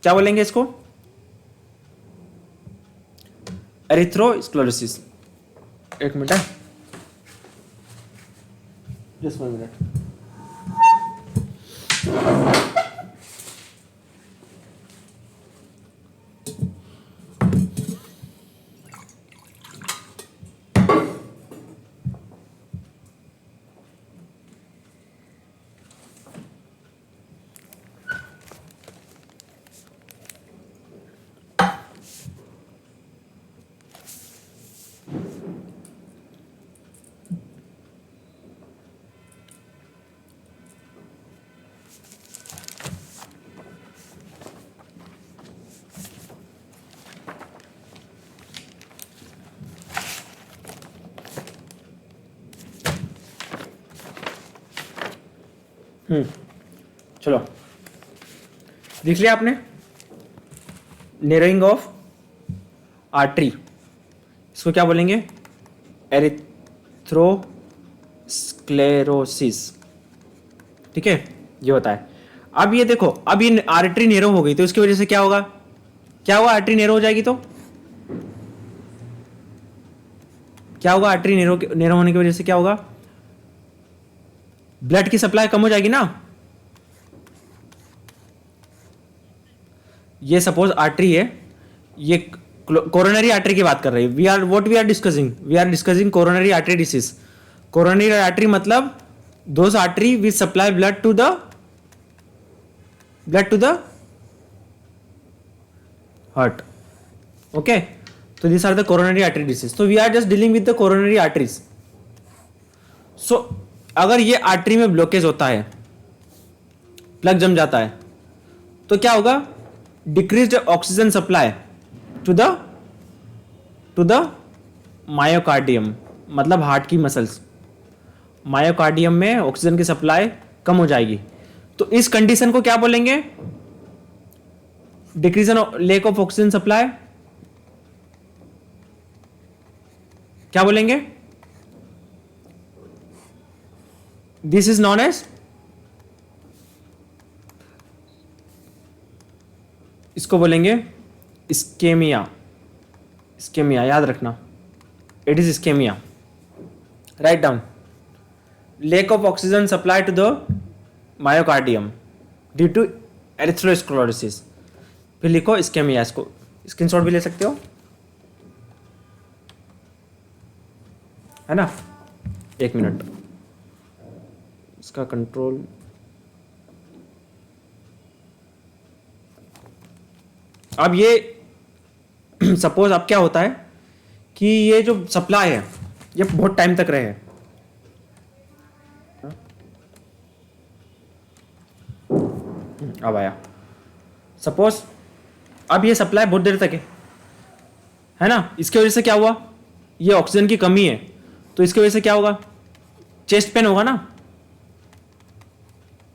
क्या बोलेंगे इसको? एरिथ्रोस्क्लेरोसिस। एक मिनट है, जस्ट 1 मिनट। चलो, देख लिया आपने नेरोइंग ऑफ आर्टरी, इसको क्या बोलेंगे? एरिथ्रोस्क्लेरोसिस। ठीक है, ये होता है। अब ये देखो, अब ये आर्टरी नेरो हो गई तो इसकी वजह से क्या होगा? क्या होगा? आर्टरी नेरो हो जाएगी तो क्या होगा? आर्टरी नेरो होने की वजह से क्या होगा? ब्लड की सप्लाई कम हो जाएगी ना। ये सपोज आर्टरी है, ये कोरोनरी आर्टरी की बात कर रही है। We are discussing coronary artery disease. Coronary artery मतलब those artery which supply blood to the heart. Okay, तो this are the coronary artery disease. तो we are just dealing with the coronary arteries. So अगर ये आर्टरी में ब्लॉकेज होता है, प्लग जम जाता है, तो क्या होगा? Decreased oxygen supply to the myocardium, मतलब हार्ट की मसल्स। मायोकार्डियम में ऑक्सीजन की सप्लाई कम हो जाएगी। तो इस कंडीशन को क्या बोलेंगे? Decrease in lack of oxygen supply क्या बोलेंगे? दिस इज नॉन एज, इसको बोलेंगे इस्केमिया। इस्केमिया याद रखना, it is ischaemia. Right down, lack of oxygen supply to the myocardium due to atherosclerosis. फिर लिखो इस्केमिया, इसको स्क्रीनशॉट भी ले सकते हो, है ना। एक मिनट, इसका कंट्रोल। अब ये सपोज अब क्या होता है कि ये जो सप्लाई है ये बहुत टाइम तक रहे। अब आया, सपोज अब ये सप्लाई बहुत देर तक है ना। इसकी वजह से क्या हुआ? ये ऑक्सीजन की कमी है, तो इसकी वजह से क्या होगा? चेस्ट पेन होगा ना।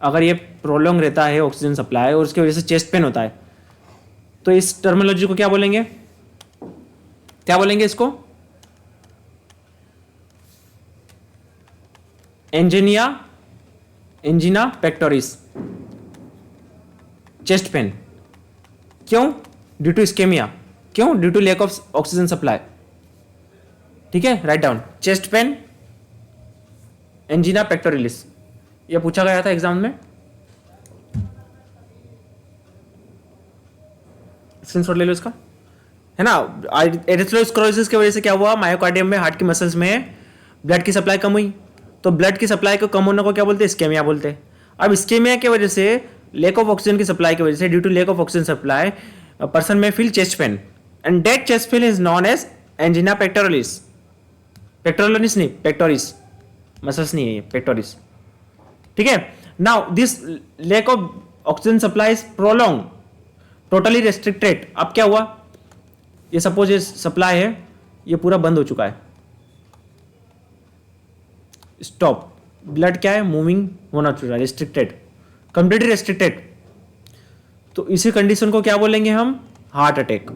अगर ये प्रोलॉन्ग रहता है ऑक्सीजन सप्लाई और उसकी वजह से चेस्ट पेन होता है, तो इस टर्मिनोलॉजी को क्या बोलेंगे? क्या बोलेंगे इसको? Angina pectoris, chest pain. क्यों? Due to ischaemia. क्यों? Due to lack of oxygen supply. ठीक है, right down, chest pain, angina pectorilis. यह पूछा गया था एग्जाम में, स्क्रीनशॉट ले लो इसका, है ना। एरिथ्रोस्क्लेरोसिस की वजह से क्या हुआ? मायोकार्डियम में, हार्ट की मसल्स में ब्लड की सप्लाई कम हुई, तो ब्लड की सप्लाई को कम होने को क्या बोलते हैं? इस्केमिया बोलते हैं। अब इस्केमिया की वजह से, लैक ऑफ ऑक्सीजन की सप्लाई की वजह से, due to lack of oxygen supply, person में feel chest pain and that chest pain is known as angina pectorilis. Pectorilis नहीं, पेक्टोरिस, मसल्स नहीं है ये, पेक्टोरिस। ठीक है, now this lack of oxygen supply is prolong, totally restricted. अब क्या हुआ? ये सपोज ये सप्लाई है, ये पूरा बंद हो चुका है, स्टॉप। ब्लड क्या है? मूविंग होना चाहिए, रेस्ट्रिक्टेड, कंप्लीटली रेस्ट्रिक्टेड। तो इसी कंडीशन को क्या बोलेंगे हम? Heart attack.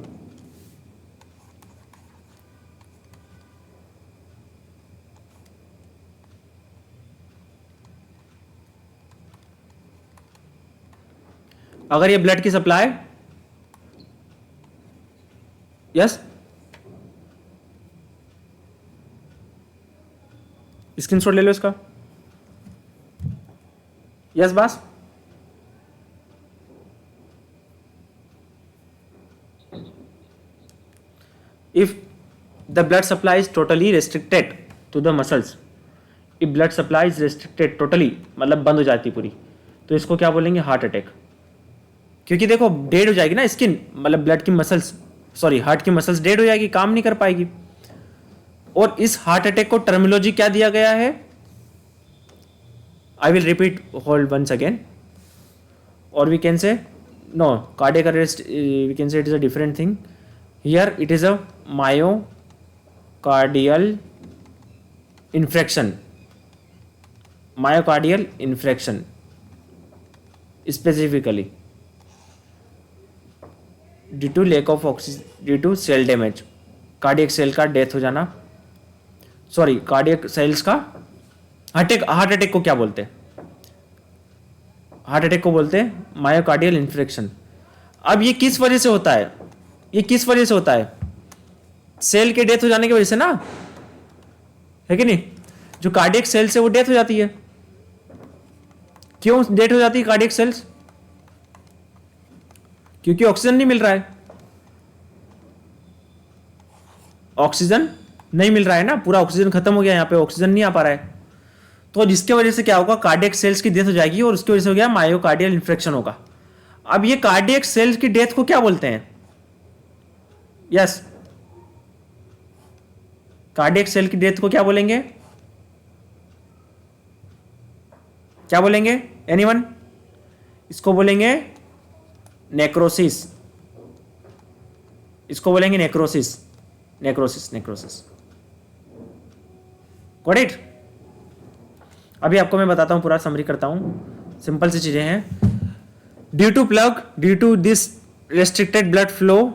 अगर ये ब्लड की सप्लाई, यस, स्क्रीनशॉट ले लो इसका। यस बास, if the blood supply is totally restricted to the muscles, if blood supply is restricted totally मतलब बंद हो जाती पूरी, तो इसको क्या बोलेंगे? Heart attack. क्योंकि देखो डेड हो जाएगी ना स्किन, मतलब ब्लड की मसल्स, सॉरी हार्ट की मसल्स डेड हो जाएगी, काम नहीं कर पाएगी। और इस हार्ट अटैक को टर्मिनोलॉजी क्या दिया गया है? I will repeat hold once again, और we can say no cardiac arrest, we can say it is a different thing. Here it is a myocardial infarction, myocardial infarction specifically due to lack of oxygen, due to cell damage, cardiac cell का डेथ हो जाना, सॉरी कार्डियक सेल्स का हार्ट अटैक को क्या बोलते हैं? हार्ट अटैक को बोलते हैं मायोकार्डियल इन्फ्रेक्शन। अब ये किस वजह से होता है? ये किस वजह से होता है? सेल के डेथ हो जाने की वजह से ना, है कि नहीं? जो कार्डियक सेल्स है वो डेथ हो जाती है। क्यों डेथ हो जाती है कार्डियक सेल्स? क्योंकि ऑक्सीजन नहीं मिल रहा है, ऑक्सीजन नहीं मिल रहा है ना, पूरा ऑक्सीजन खत्म हो गया, यहां पे ऑक्सीजन नहीं आ पा रहा है। तो जिसके वजह से क्या होगा? कार्डियक सेल्स की डेथ हो जाएगी, और उसकी वजह से हो गया मायोकार्डियल इन्फ्रेक्शन होगा। अब ये कार्डियक सेल्स की डेथ को क्या बोलते हैं? यस, कार्डियक सेल की डेथ को क्या बोलेंगे? क्या बोलेंगे? एनीवन? इसको बोलेंगे नेक्रोसिस, इसको बोलेंगे necrosis, necrosis, necrosis. Got it? अभी आपको मैं बताता हूं, पूरा समरी करता हूं, सिंपल सी चीजें हैं। Due to plug, due to this restricted blood flow,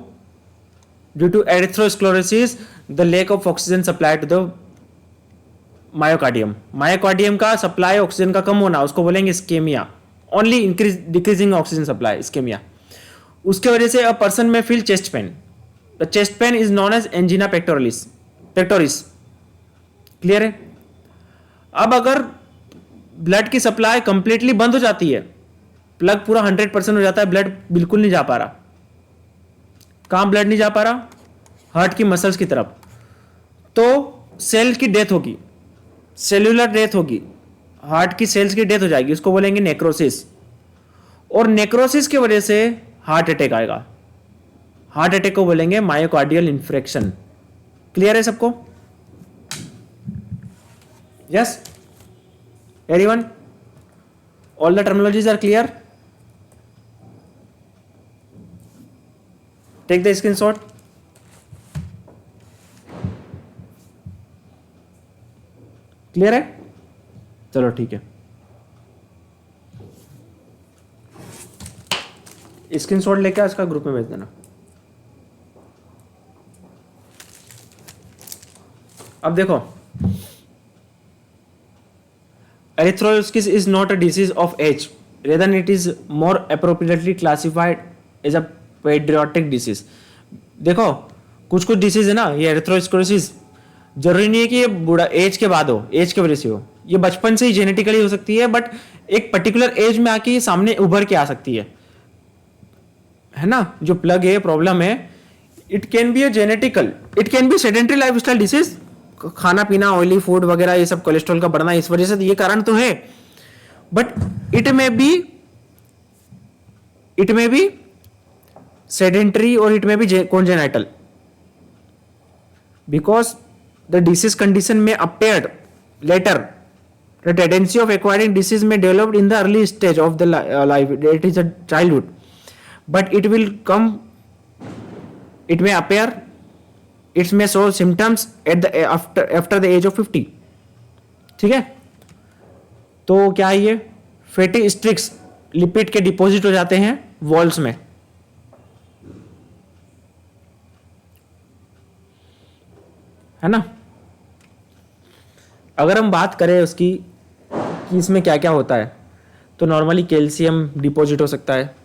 due to erythrosclerosis, the lack of oxygen supply to the myocardium, myocardium का सप्लाई ऑक्सीजन का कम होना, उसको बोलेंगे ischaemia, only increase decreasing oxygen supply, ischaemia. उसके वजह से अ पर्सन में feel chest pain, the chest pain is known as angina pectoralis, pectoris. Clear है? अब अगर ब्लड की सप्लाई कंप्लीटली बंद हो जाती है, प्लग पूरा 100% हो जाता है, ब्लड बिल्कुल नहीं जा पा रहा, कहां ब्लड नहीं जा पा रहा? हार्ट की मसल्स की तरफ, तो सेल की डेथ होगी, सेल्यूलर डेथ होगी, हार्ट की सेल्स की डेथ हो जाएगी, उसको बोलेंगे नेक्रोसिस। और नेक्रोसिस की वजह से हार्ट अटैक आएगा, हार्ट अटैक को बोलेंगे मायोकार्डियल इन्फ्रेक्शन। क्लियर है सबको? Yes, everyone? All the terminologies are clear? Take the screenshot. Clear है? चलो ठीक है, स्क्रीनशॉट लेके इसका ग्रुप में भेज देना। अब देखो, erythrocytosis is not a disease of age, rather it is more appropriately classified as a pediatric disease। देखो कुछ कुछ डिसीज है ना, ये एरिथ्रोस्क्लेरोसिस जरूरी नहीं है कि ये बूढ़ा एज के बाद हो, एज की वजह से हो, ये बचपन से ही जेनेटिकली हो सकती है, बट एक पर्टिकुलर एज में आके ये सामने उभर के आ सकती है ना। जो प्लग है, प्रॉब्लम है, it can be a genetical, it can B sedentary lifestyle disease, खाना पीना, ऑयली फूड वगैरह, ये सब कोलेस्ट्रॉल का बढ़ना, इस वजह से ये कारण तो है, but it may be sedentary और it may be congenital, because the disease condition may appear later. The tendency of acquiring disease may develop in the early stage of the life, it is a childhood, but it will come, it may appear, it may show symptoms at the after the age of 50। ठीक है? तो क्या है ये? फैटी स्ट्रिक्स, लिपिड के डिपॉजिट हो जाते हैं वॉल्स में, है ना। अगर हम बात करें उसकी कि इसमें क्या क्या होता है, तो नॉर्मली कैल्शियम डिपॉजिट हो सकता है,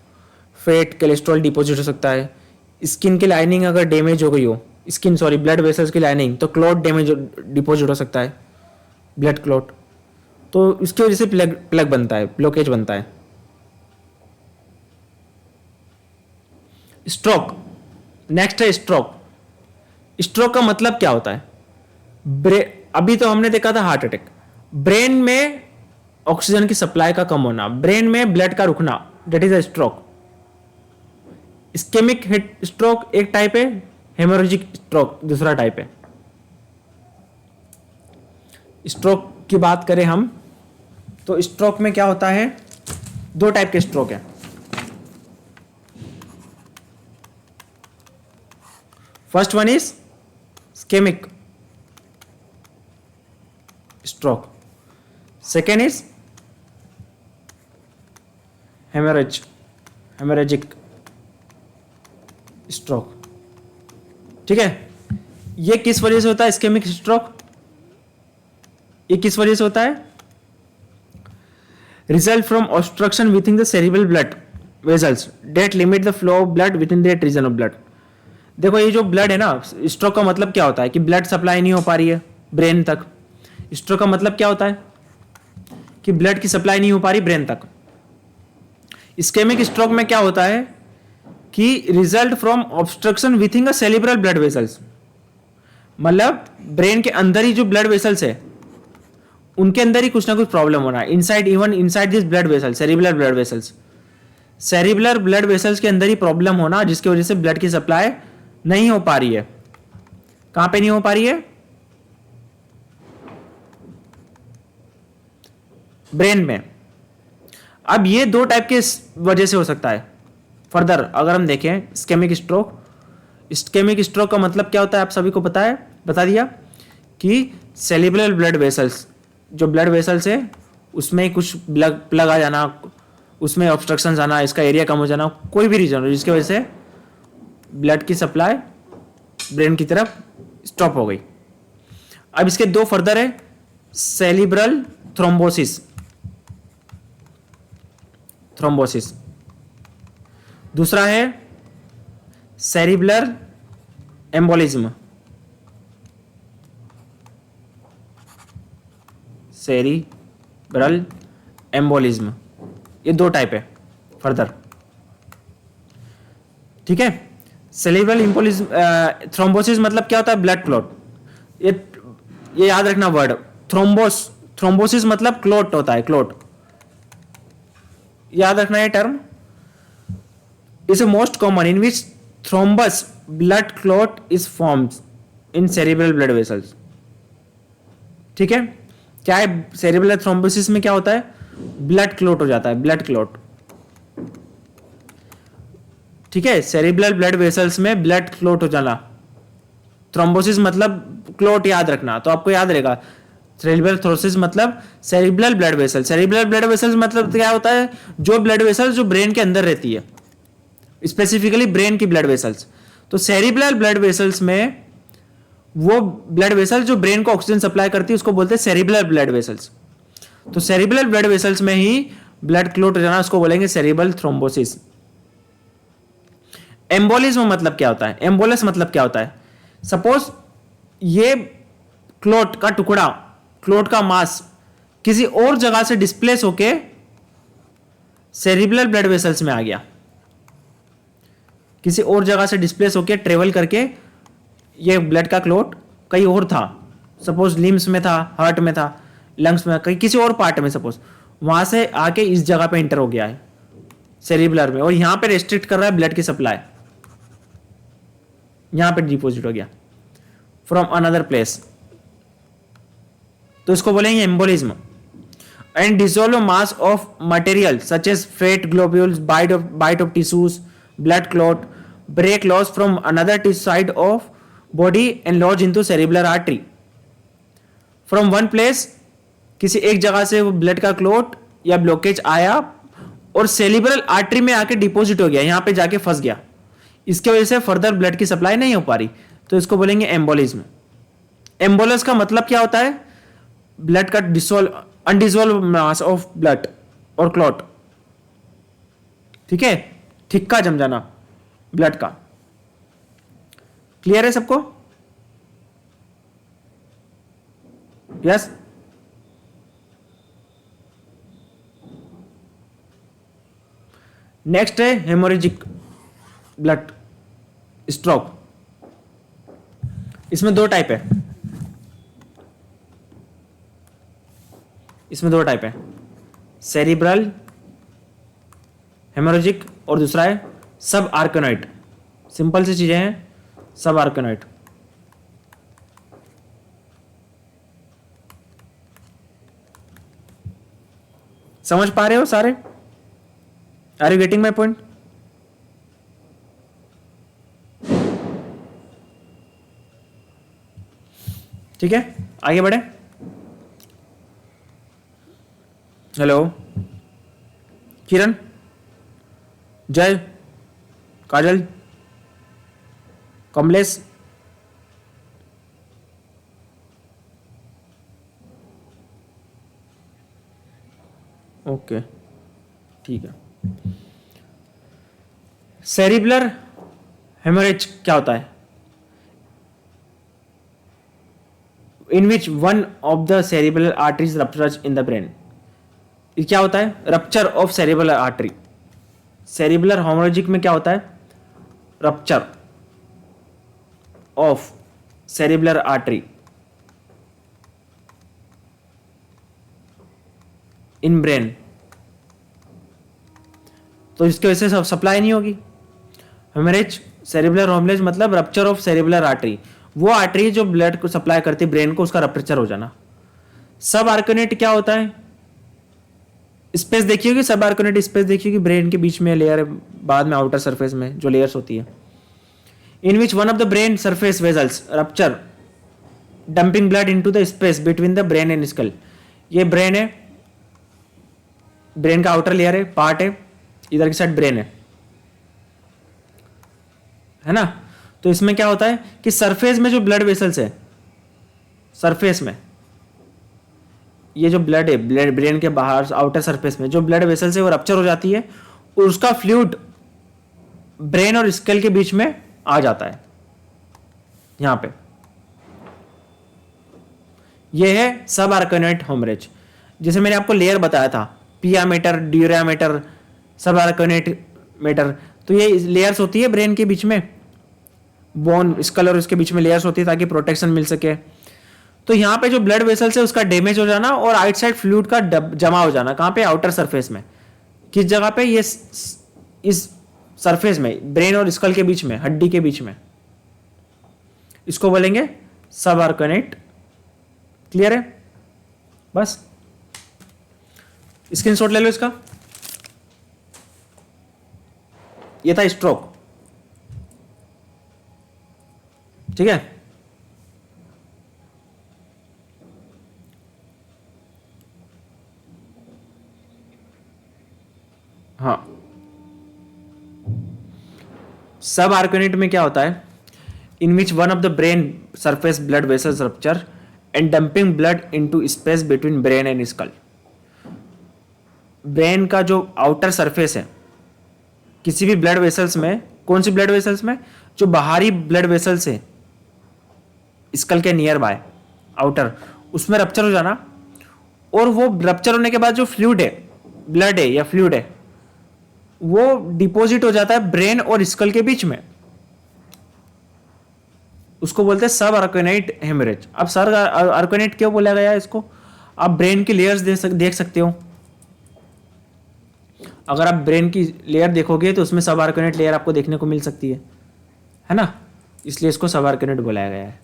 फैट, कोलेस्ट्रॉल डिपॉजिट हो सकता है, स्किन की लाइनिंग अगर डैमेज हो गई हो, ब्लड वेसल्स की लाइनिंग, तो क्लॉट डैमेज डिपॉजिट हो सकता है, ब्लड क्लॉट, तो इसकी वजह से प्लग बनता है, ब्लॉकेज बनता है। स्ट्रोक, नेक्स्ट है स्ट्रोक। स्ट्रोक का मतलब क्या होता है? अभी तो हमने देखा था हार्ट अटैक, ब्रेन में ऑक्सीजन की सप्लाई का कम होना, ब्रेन में ब्लड का रुकना, that is a stroke. Ischaemic hit stroke एक टाइप है, हेमोरेजिक स्ट्रोक दूसरा टाइप है। स्ट्रोक की बात करें हम तो स्ट्रोक में क्या होता है, दो टाइप के स्ट्रोक है। First one is ischaemic stroke, second is haemorrhagic stroke. ठीक है, ये किस वजह से होता है इस्केमिक स्ट्रोक? ये किस वजह से होता है? Result from obstruction within the cerebral blood vessels that limit the flow of blood within that region of blood. देखो ये जो ब्लड है ना, स्ट्रोक का मतलब क्या होता है कि ब्लड सप्लाई नहीं हो पा रही है ब्रेन तक। स्ट्रोक का मतलब क्या होता है कि ब्लड की सप्लाई नहीं हो पा रही ब्रेन तक। इस्केमिक स्ट्रोक में क्या होता है कि result from obstruction within the cerebral blood vessels, मतलब ब्रेन के अंदर ही जो ब्लड वेसल्स है उनके अंदर ही कुछ ना कुछ प्रॉब्लम हो रहा है, inside, even inside this blood vessel, cerebral blood vessels, cerebral blood vessels के अंदर ही प्रॉब्लम होना, जिसकी वजह से ब्लड की सप्लाई नहीं हो पा रही है। कहां पे नहीं हो पा रही है? ब्रेन में। अब ये दो टाइप के वजह से हो सकता है। फर्दर अगर हम देखें इस्केमिक स्ट्रोक, इस्केमिक स्ट्रोक का मतलब क्या होता है आप सभी को पता है, बता दिया कि सेरिब्रल ब्लड वेसल्स, जो ब्लड वेसल्स है उसमें कुछ प्लग आ जाना, उसमें ऑब्स्ट्रक्शन आना, इसका एरिया कम हो जाना, कोई भी रीजन हो जिसकी वजह से ब्लड की सप्लाई ब्रेन की तरफ स्टॉप हो गई। अब इसके दो फर्दर है, सेरिब्रल थ्रोम्बोसिस, थ्रोम्बोसिस, दूसरा है सेरिब्रल एम्बोलिज्म, सेरिब्रल एम्बोलिज्म। ये दो टाइप है फर्दर। ठीक है, सेरिब्रल एम्बोलिज्म, थ्रोम्बोसिस मतलब क्या होता है? Blood clot. ये याद रखना वर्ड, थ्रोम्बोसिस मतलब क्लॉट होता है, क्लॉट, याद रखना ये term. Is most common in which thrombus blood clot is forms in cerebral blood vessels. ठीक है, क्या है सेरिब्रल थ्रोम्बोसिस में क्या होता है? ब्लड क्लॉट हो जाता है, ब्लड क्लॉट। ठीक है, सेरिब्रल ब्लड वेसल्स में ब्लड क्लॉट हो जाना। थ्रोम्बोसिस मतलब क्लॉट, याद रखना, तो आपको याद रहेगा। सेरिब्रल थ्रोम्बोसिस मतलब cerebral blood vessel, cerebral blood vessels मतलब क्या होता है? जो ब्लड वेसल्स जो ब्रेन के अंदर रहती है, स्पेसिफिकली ब्रेन की ब्लड वेसल्स। तो सेरिब्रल ब्लड वेसल्स में वो ब्लड वेसल जो ब्रेन को ऑक्सीजन सप्लाई करती है उसको बोलते हैं सेरिब्रल ब्लड वेसल्स। तो सेरिब्रल ब्लड वेसल्स में ही ब्लड क्लॉट हो जाना उसको बोलेंगे सेरिब्रल थ्रोम्बोसिस। एम्बोलिज्म मतलब क्या होता है? एम्बोलस मतलब क्या होता है? सपोज ये क्लॉट का टुकड़ा, क्लॉट का मास किसी और जगह से डिस्प्लेस होके सेरिब्रल ब्लड वेसल्स में आ गया, किसी और जगह से डिस्प्लेस होके ट्रेवल करके ये ब्लड का क्लॉट कहीं और था, सपोज लिम्स में था, हार्ट में था, लंग्स में, कहीं किसी और पार्ट में, सपोज वहां से आके इस जगह पे इंटर हो गया है सेरिब्रल में, और यहां पे रेस्ट्रिक्ट कर रहा है ब्लड की सप्लाई, यहां पे डिपॉजिट हो गया फ्रॉम अनदर प्लेस, तो इसको बोलेंगे embolism. And dissolve mass of material such as fat globules, bite of tissues, blood clot, break loss from another side of body and lodge into cerebral artery. From one place, किसी एक जगह से वो ब्लड का क्लॉट या ब्लॉकेज आया और सेरिब्रल आर्टरी में आके डिपॉजिट हो गया, यहां पे जाके फंस गया, इसके वजह से फर्दर ब्लड की सप्लाई नहीं हो पा रही, तो इसको बोलेंगे एम्बोलिज्म। एम्बोलस का मतलब क्या होता है? ब्लड का अनडिसॉल्व मास ऑफ ब्लड और क्लॉट। ठीक है, ठिक्का जम जाना ब्लड का। क्लियर है सबको? यस, नेक्स्ट है हेमोरेजिक ब्लड स्ट्रोक। इसमें दो टाइप है, सेरिब्रल हेमोरेजिक और दूसरा है सब आर्कनोइड। सिंपल सी चीजें हैं, सब आर्कनोइड। समझ पा रहे हो सारे? Are you getting my point? ठीक है, आगे बढ़े। हेलो किरण, जय, काजल, कमलेश, ओके ठीक है। सेरिब्लर हेमोरेज क्या होता है? In which one of the cerebral arteries ruptures in the brain. ये क्या होता है? Rupture of cerebral artery. Cerebral haemorrhagic में क्या होता है? Rupture of cerebral artery in brain. तो इसकी वजह से सप्लाई नहीं होगी। हेमरेज, सेरिब्रल हेमरेज मतलब रप्चर ऑफ सेरिब्रल आर्टरी, वो आर्टरी जो ब्लड को सप्लाई करती है ब्रेन को, उसका रप्चर हो जाना। सब आर्कनेट क्या होता है? स्पेस देखिए कि सब आर्कनेट स्पेस देखिए कि ब्रेन के बीच में लेयर है, बाद में आउटर सरफेस में जो लेयर्स होती है। In which one of the brain surface vessels rupture dumping blood into the space between the brain and skull. ये ब्रेन है, ब्रेन का आउटर लेयर है, पार्ट है, इधर की साइड ब्रेन है ना। तो इसमें क्या होता है कि सरफेस में जो ब्लड वेसल्स है, सरफेस में ये जो ब्लड है, ब्लड ब्रेन के बाहर आउटर सरफेस में जो ब्लड वेसल्स है वो रप्चर हो जाती है और उसका फ्लूइड ब्रेन और स्कल के बीच में आ जाता है। यहां पे ये है सब आर्कनोइड हेमरेज। जैसे मैंने आपको लेयर बताया था, पिया मीटर, ड्यूरामीटर, सब आर्कनोइड मीटर, तो ये लेयर्स होती है ब्रेन के बीच में, बोन स्कल और उसके बीच में लेयर्स होती है ताकि प्रोटेक्शन मिल सके। तो यहाँ पे जो ब्लड वेसल्स है उसका डैमेज हो जाना और आउटसाइड फ्लूइड का जमा हो जाना। कहाँ पे? आउटर सरफेस में। किस जगह पे? ये इस सरफेस में, ब्रेन और स्कल के बीच में, हड्डी के बीच में। इसको बोलेंगे सब आर्कनोइड। क्लियर है? बस स्क्रीनशॉट ले लो इसका। ये था स्ट्रोक, ठीक है। हाँ, सब आर्कनोइड में क्या होता है? In which one of the brain surface blood vessels rupture and dumping blood into space between brain and skull. Brain का जो आउटर सरफेस है, किसी भी ब्लड वेसल्स में, कौन सी ब्लड वेसल्स में? जो बाहरी ब्लड वेसल्स है स्कल के नियर बाय आउटर, उसमें रप्चर हो जाना और वो रप्चर होने के बाद जो फ्लूइड है, ब्लड है या फ्लूइड है, वो डिपॉजिट हो जाता है ब्रेन और स्कल के बीच में। उसको बोलते हैं सब आर्कनोइड हेमरेज। अब सब आर्कनोइड क्यों बोला गया है इसको? आप ब्रेन की लेयर्स देख सकते हो। अगर आप ब्रेन की लेयर देखोगे तो उसमें सब आर्कनोइड लेयर आपको देखने को मिल सकती है ना। इसलिए इसको सब आर्कनोइड बुलाया गया है।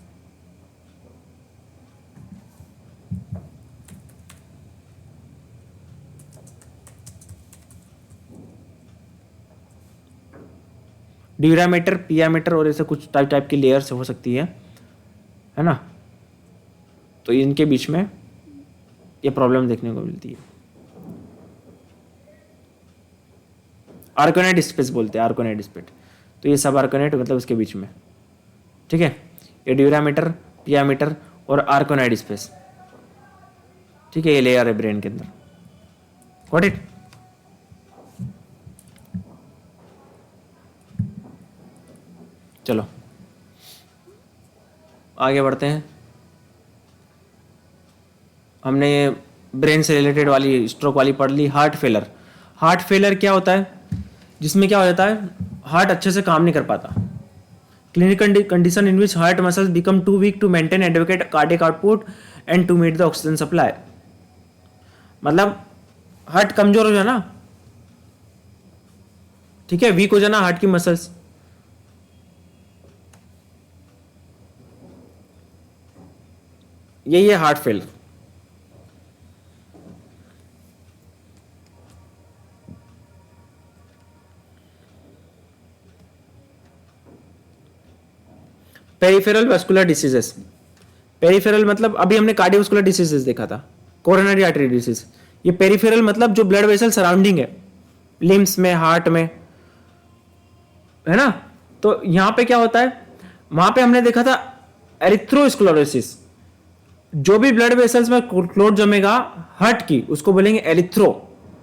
ड्यूरामीटर, पियामीटर और ऐसे कुछ टाइप की लेयर्स हो सकती है ना। तो इनके बीच में ये प्रॉब्लम देखने को मिलती है। आर्कनोइड स्पेस बोलते हैं, आर्कनोइड स्पेस। तो ये सब आर्कनोइड मतलब उसके बीच में, ठीक है। ये ड्यूरामीटर, पियामीटर और आर्कनोइड स्पेस, ठीक है। ये लेयर है ब्रेन के अंदर। Got it? चलो आगे बढ़ते हैं। हमने ब्रेन से रिलेटेड वाली, स्ट्रोक वाली पढ़ ली। Heart failure. हार्ट फेलर क्या होता है? जिसमें क्या हो जाता है, हार्ट अच्छे से काम नहीं कर पाता। Clinical condition in which heart muscles become too weak to maintain advocate cardiac output and to meet the oxygen supply. मतलब हार्ट कमजोर हो जाना, ठीक है, वीक हो जाना हार्ट की मसल्स। यही है heart fail. Peripheral vascular diseases. Peripheral मतलब अभी हमने कार्डियोवास्कुलर डिसीजेस देखा था, कोरोनरी आर्टरी डिसीज। ये पेरिफेरल मतलब जो ब्लड वेसल सराउंडिंग है, लिम्स में, हार्ट में, है ना। तो यहां पे क्या होता है, वहां पे हमने देखा था एरिथ्रोस्क्लेरोसिस। जो भी ब्लड वेसल्स में क्लोट जमेगा हार्ट की, उसको बोलेंगे एरिथ्रोस्क्लेरोसिस।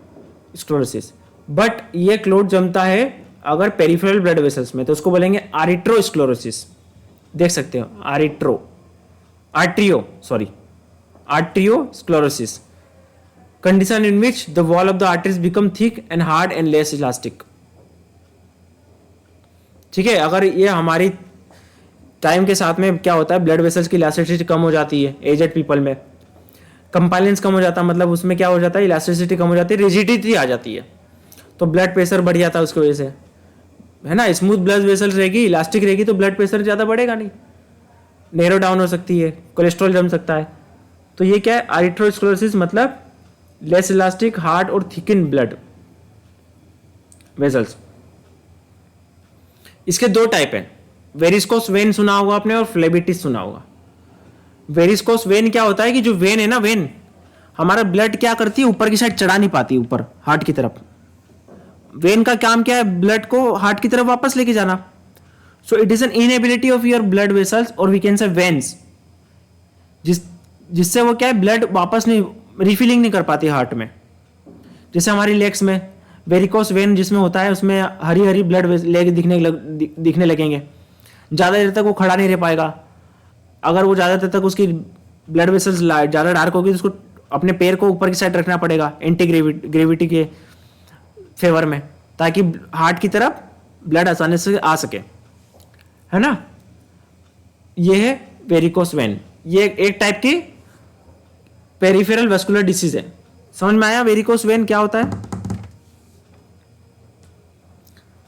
बट ये क्लोट जमता है अगर पेरिफेरल ब्लड वेसल्स में, तो उसको बोलेंगे आर्ट्रियोस्क्लेरोसिस। देख सकते हो, arteriosclerosis, condition in which the wall of the arteries become thick and hard and less elastic. ठीक है, अगर ये हमारी टाइम के साथ में क्या होता है, ब्लड वेसल्स की इलास्टिसिटी कम हो जाती है एजेड पीपल में, कंपाइलेंस कम हो जाता है, मतलब उसमें क्या हो जाता है, इलास्टिसिटी कम हो जाती है, रिजिडिटी आ जाती है, तो ब्लड प्रेशर बढ़ जाता है उसकी वजह से, है ना। स्मूथ ब्लड वेसल्स रहेगी, इलास्टिक रहेगी, तो ब्लड प्रेशर ज़्यादा बढ़ेगा नहीं, नैरो डाउन हो सकती है, कोलेस्ट्रॉल जम सकता है। तो ये क्या है, आर्ट्रियोस्क्लेरोसिस मतलब लेस इलास्टिक, हार्ड और थिकन ब्लड वेसल्स। इसके दो टाइप हैं, वेरिस्कोस वेन सुना होगा आपने और फ्लेबिटिस सुना होगा। वेरिस्कोस वेन क्या होता है कि जो वेन है ना, वेन हमारा ब्लड क्या करती है, ऊपर की साइड चढ़ा नहीं पाती, ऊपर हार्ट की तरफ। वेन का काम क्या है, ब्लड को हार्ट की तरफ वापस लेके जाना। So it is an inability of your blood vessels और वी कैन से वेन्स, जिससे वो क्या है, ब्लड वापस नहीं, रिफिलिंग नहीं कर पाती हार्ट में। जैसे हमारी लेग्स में वेरिकोस वेन जिसमें होता है, उसमें हरी हरी ब्लड लेग दिखने लगेंगे, ज़्यादा देर तक वो खड़ा नहीं रह पाएगा। अगर वो ज़्यादा देर तक उसकी ब्लड वेसल्स ज़्यादा डार्क होगी, तो उसको अपने पैर को ऊपर की साइड रखना पड़ेगा एंटी ग्रेविटी के फेवर में, ताकि हार्ट की तरफ ब्लड आसानी से आ सके, है ना। ये है वेरिकोस वेन, ये एक टाइप की पेरिफेरल वेस्कुलर डिसीज है। समझ में आया वेरिकोस वेन क्या होता है।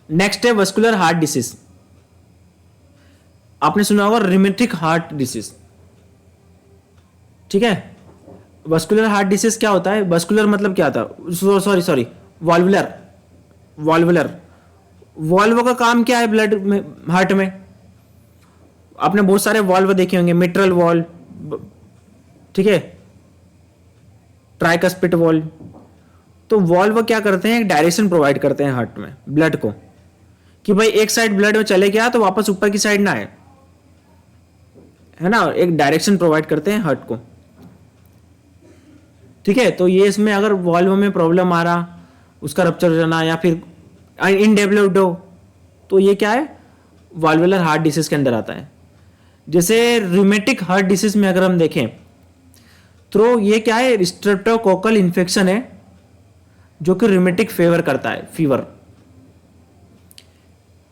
नेक्स्ट है वेस्कुलर हार्ट डिसीज। आपने सुना होगा रिमेटिक हार्ट डिसीज, ठीक है। वेस्कुलर हार्ट डिसीज क्या होता है, वेस्कुलर मतलब क्या था, सॉरी वॉल्वुलर। वॉल्व का काम क्या है ब्लड में, हार्ट में आपने बहुत सारे वॉल्व देखे होंगे, मिट्रल वॉल्व, ठीक है, ट्राइकस्पिड वॉल्व। तो वॉल्व क्या करते हैं, एक डायरेक्शन प्रोवाइड करते हैं हार्ट में ब्लड को, कि भाई एक साइड ब्लड में चले गया तो वापस ऊपर की साइड ना आए, है ना, एक डायरेक्शन प्रोवाइड करते हैं हार्ट को, ठीक है। तो ये इसमें अगर वॉल्व में प्रॉब्लम आ रहा, उसका रप्चर हो जाना या फिर इनडेवलप्ड हो, तो ये क्या है, वॉल्वुलर हार्ट डिसीज के अंदर आता है। जैसे रिमेटिक हार्ट डिसीज में अगर हम देखें, तो ये क्या है, स्ट्रेप्टोकोकल इन्फेक्शन है, जो कि रिमेटिक फेवर करता है, फीवर।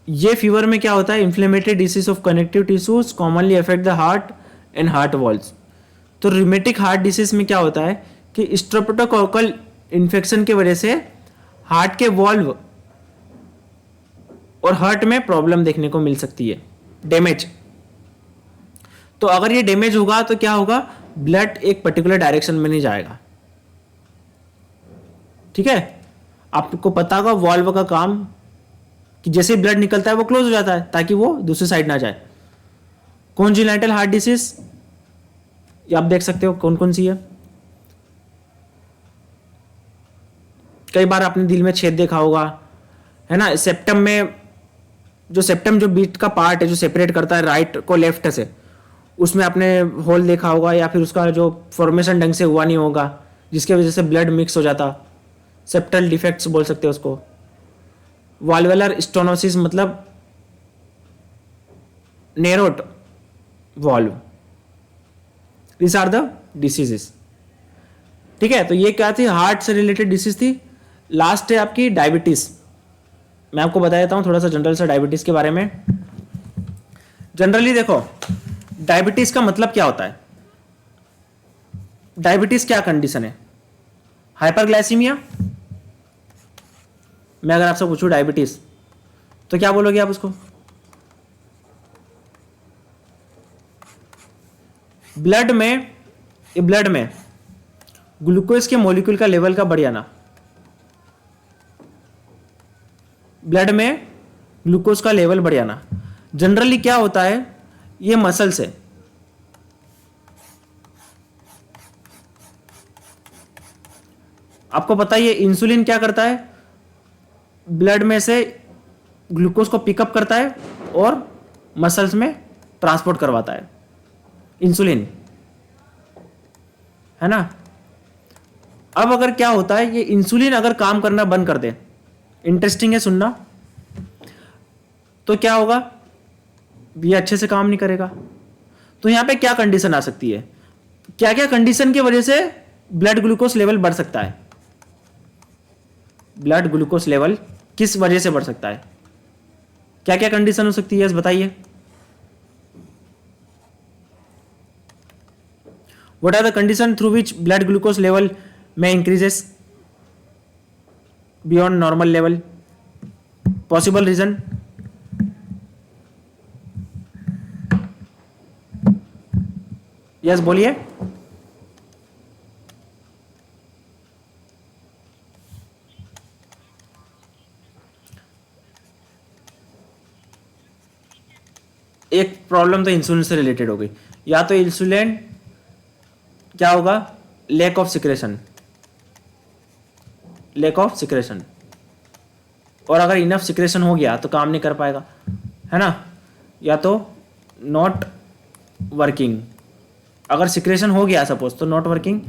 ये फीवर में क्या होता है, inflammatory disease of connective tissues commonly affect the heart and heart walls. तो रिमेटिक हार्ट डिसीज में क्या होता है कि स्ट्रेप्टोकोकल इन्फेक्शन की वजह से हार्ट के वॉल्व और हार्ट में प्रॉब्लम देखने को मिल सकती है, डैमेज। तो अगर ये डैमेज होगा तो क्या होगा, ब्लड एक पर्टिकुलर डायरेक्शन में नहीं जाएगा, ठीक है। आपको पता होगा वॉल्व का काम कि जैसे ब्लड निकलता है वो क्लोज हो जाता है, ताकि वो दूसरी साइड ना जाए। कॉन्जेनिटल हार्ट डिसीज ये आप देख सकते हो कौन कौन सी है। कई बार आपने दिल में छेद देखा होगा, है ना। सेप्टम में जो बीट का पार्ट है, जो सेपरेट करता है राइट को लेफ्ट से, उसमें आपने होल देखा होगा, या फिर उसका जो फॉर्मेशन ढंग से हुआ नहीं होगा, जिसके वजह से ब्लड मिक्स हो जाता, सेप्टल डिफेक्ट्स बोल सकते हो उसको। वाल्वुलर स्टेनोसिस मतलब narrowed valve, this are the diseases, ठीक है। तो ये क्या थी, हार्ट से रिलेटेड डिसीज थी। लास्ट है आपकी डायबिटीज। मैं आपको बता देता हूँ थोड़ा सा जनरल सा डायबिटीज़ के बारे में। जनरली देखो, डायबिटीज़ का मतलब क्या होता है? डायबिटीज़ क्या कंडीशन है? हाइपरग्लाइसीमिया। मैं अगर आपसे पूछूं डायबिटीज़, तो क्या बोलोगे आप उसको? ब्लड में ग्लूकोज के मॉलिक्यूल का लेवल का बढ़ जाना। ब्लड में ग्लूकोज का लेवल बढ़ जाना। जनरली क्या होता है? ये मसल से, आपको पता है ये इंसुलिन क्या करता है? ब्लड में से ग्लूकोज को पिकअप करता है और मसल्स में ट्रांसपोर्ट करवाता है, इंसुलिन, है ना। अब अगर क्या होता है, ये इंसुलिन अगर काम करना बंद कर दे, इंटरेस्टिंग है सुनना, तो क्या होगा? ये अच्छे से काम नहीं करेगा। तो यहां पे क्या कंडीशन आ सकती है? क्या क्या कंडीशन की वजह से ब्लड ग्लूकोज लेवल बढ़ सकता है? ब्लड ग्लूकोज लेवल किस वजह से बढ़ सकता है? क्या क्या कंडीशन हो सकती है, बताइए। What are the conditions through which blood glucose level may increases beyond normal level? Possible reason? Yes, बोलिए। एक प्रॉब्लम तो इंसुलिन से रिलेटेड हो गई, या तो इंसुलिन क्या होगा? लैक ऑफ सिक्रेशन, और अगर इनफ सिक्रेशन हो गया तो काम नहीं कर पाएगा, है ना। या तो नॉट वर्किंग, अगर सिक्रेशन हो गया सपोज तो नॉट वर्किंग,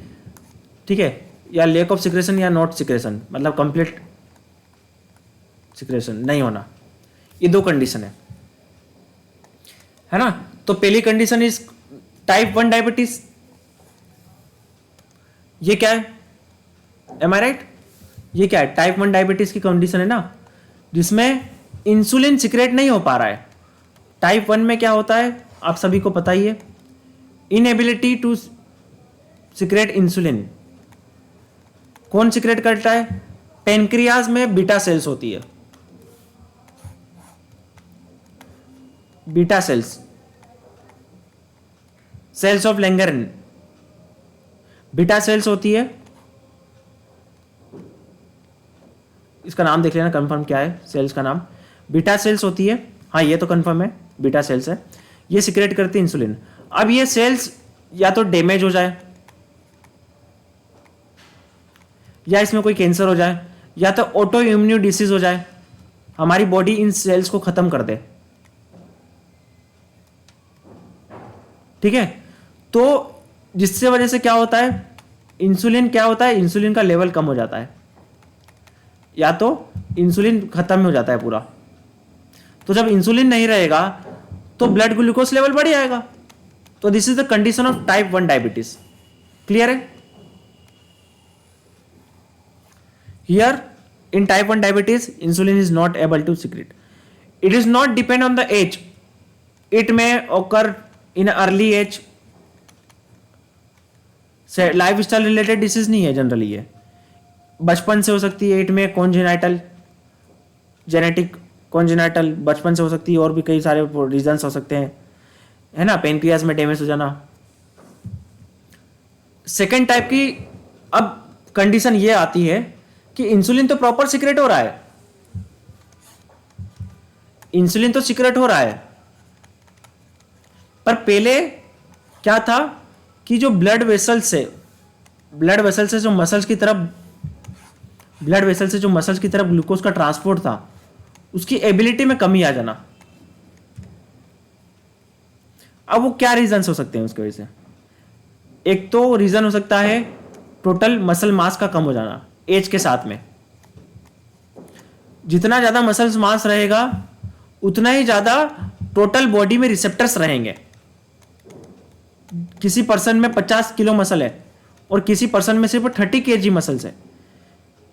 ठीक है, या लैक ऑफ सिक्रेशन या नॉट सिक्रेशन, मतलब कंप्लीट सिक्रेशन नहीं होना। ये दो कंडीशन है ना। तो पहली कंडीशन इज टाइप 1 डायबिटीज। ये क्या है? एम आई राइट? ये क्या है? टाइप 1 डायबिटीज की कंडीशन है ना, जिसमें इंसुलिन सिक्रेट नहीं हो पा रहा है। टाइप 1 में क्या होता है आप सभी को पता ही है, इनएबिलिटी टू सिक्रेट इंसुलिन। कौन सिक्रेट करता है? पेनक्रियाज में बीटा सेल्स होती है, beta cells, cells of Langerhans, beta cells होती है। इसका नाम देख लेना, कंफर्म क्या है सेल्स का नाम। बीटा सेल्स होती है, हाँ ये तो कंफर्म है, बीटा सेल्स है। ये सिक्रेट करती है इंसुलिन। अब ये सेल्स या तो डैमेज हो जाए, या इसमें कोई कैंसर हो जाए, या तो ऑटो इम्यून डिसीज हो जाए, हमारी बॉडी इन सेल्स को खत्म कर दे, ठीक है। तो जिससे वजह से क्या होता है, इंसुलिन क्या होता है, इंसुलिन का लेवल कम हो जाता है, या तो इंसुलिन खत्म हो जाता है पूरा। तो जब इंसुलिन नहीं रहेगा तो ब्लड ग्लूकोज लेवल बढ़ जाएगा। तो this is the condition of type 1 diabetes. Clear है? Here in type 1 diabetes insulin is not able to secrete. It is not depend on the age, it may occur in early age. Life style related disease नहीं है जनरली, ये बचपन से हो सकती है। 8 में कॉन्जेनाइटल, जेनेटिक कॉन्जेनाइटल बचपन से हो सकती है, और भी कई सारे रीजंस हो सकते हैं, है ना। पेनक्रियास में डैमेज हो जाना। सेकेंड टाइप की अब कंडीशन ये आती है कि इंसुलिन तो प्रॉपर सिक्रेट हो रहा है, इंसुलिन तो सिक्रेट हो रहा है, पर पहले क्या था कि जो ब्लड वेसल से जो मसल्स की तरफ, ब्लड वेसल से जो मसल्स की तरफ ग्लूकोज का ट्रांसपोर्ट था, उसकी एबिलिटी में कमी आ जाना। अब वो क्या रीजंस हो सकते हैं उसकी वजह से? एक तो रीजन हो सकता है टोटल मसल मास का कम हो जाना एज के साथ में। जितना ज्यादा मसल मास रहेगा उतना ही ज्यादा टोटल बॉडी में रिसेप्टर्स रहेंगे। किसी पर्सन में 50 किलो मसल है और किसी पर्सन में सिर्फ 30 kg मसल्स है,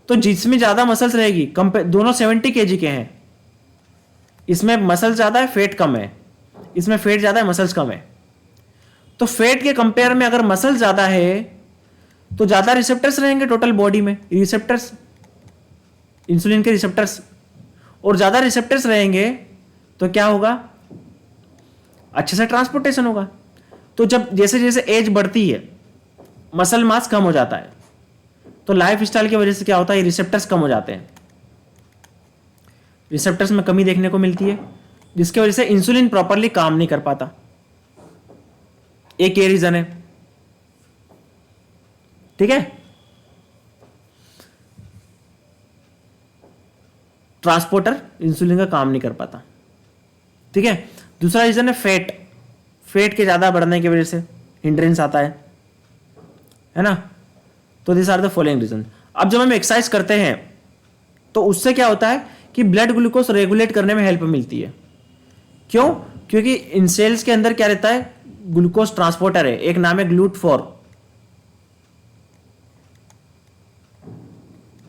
तो जिसमें ज्यादा मसल्स रहेगी, दोनों 70 kg के हैं, इसमें मसल ज़्यादा है, फैट कम है, इसमें फैट ज़्यादा है, मसल्स कम है। तो फैट के कंपेयर में अगर मसल ज़्यादा है तो ज़्यादा रिसेप्टर्स रहेंगे टोटल बॉडी में, रिसेप्टर्स, इंसुलिन के रिसेप्टर्स, और ज़्यादा रिसेप्टर्स रहेंगे तो क्या होगा, अच्छे से ट्रांसपोर्टेशन होगा। तो जब जैसे जैसे एज बढ़ती है मसल मास कम हो जाता है, तो लाइफ स्टाइल की वजह से क्या होता है, रिसेप्टर्स कम हो जाते हैं, रिसेप्टर्स में कमी देखने को मिलती है, जिसकी वजह से इंसुलिन प्रॉपरली काम नहीं कर पाता। एक ये रीजन है, ठीक है। ट्रांसपोर्टर इंसुलिन का काम नहीं कर पाता, ठीक है। दूसरा रीजन है फैट, फैट के ज्यादा बढ़ने की वजह से हिंड्रेंस आता है ना। तो this are the following reason. अब जब हम एक्सरसाइज करते हैं तो उससे क्या होता है कि ब्लड ग्लूकोज रेगुलेट करने में हेल्प मिलती है। क्यों? क्योंकि इन सेल्स के अंदर क्या रहता है, ग्लूकोज ट्रांसपोर्टर है, एक नाम है GLUT4,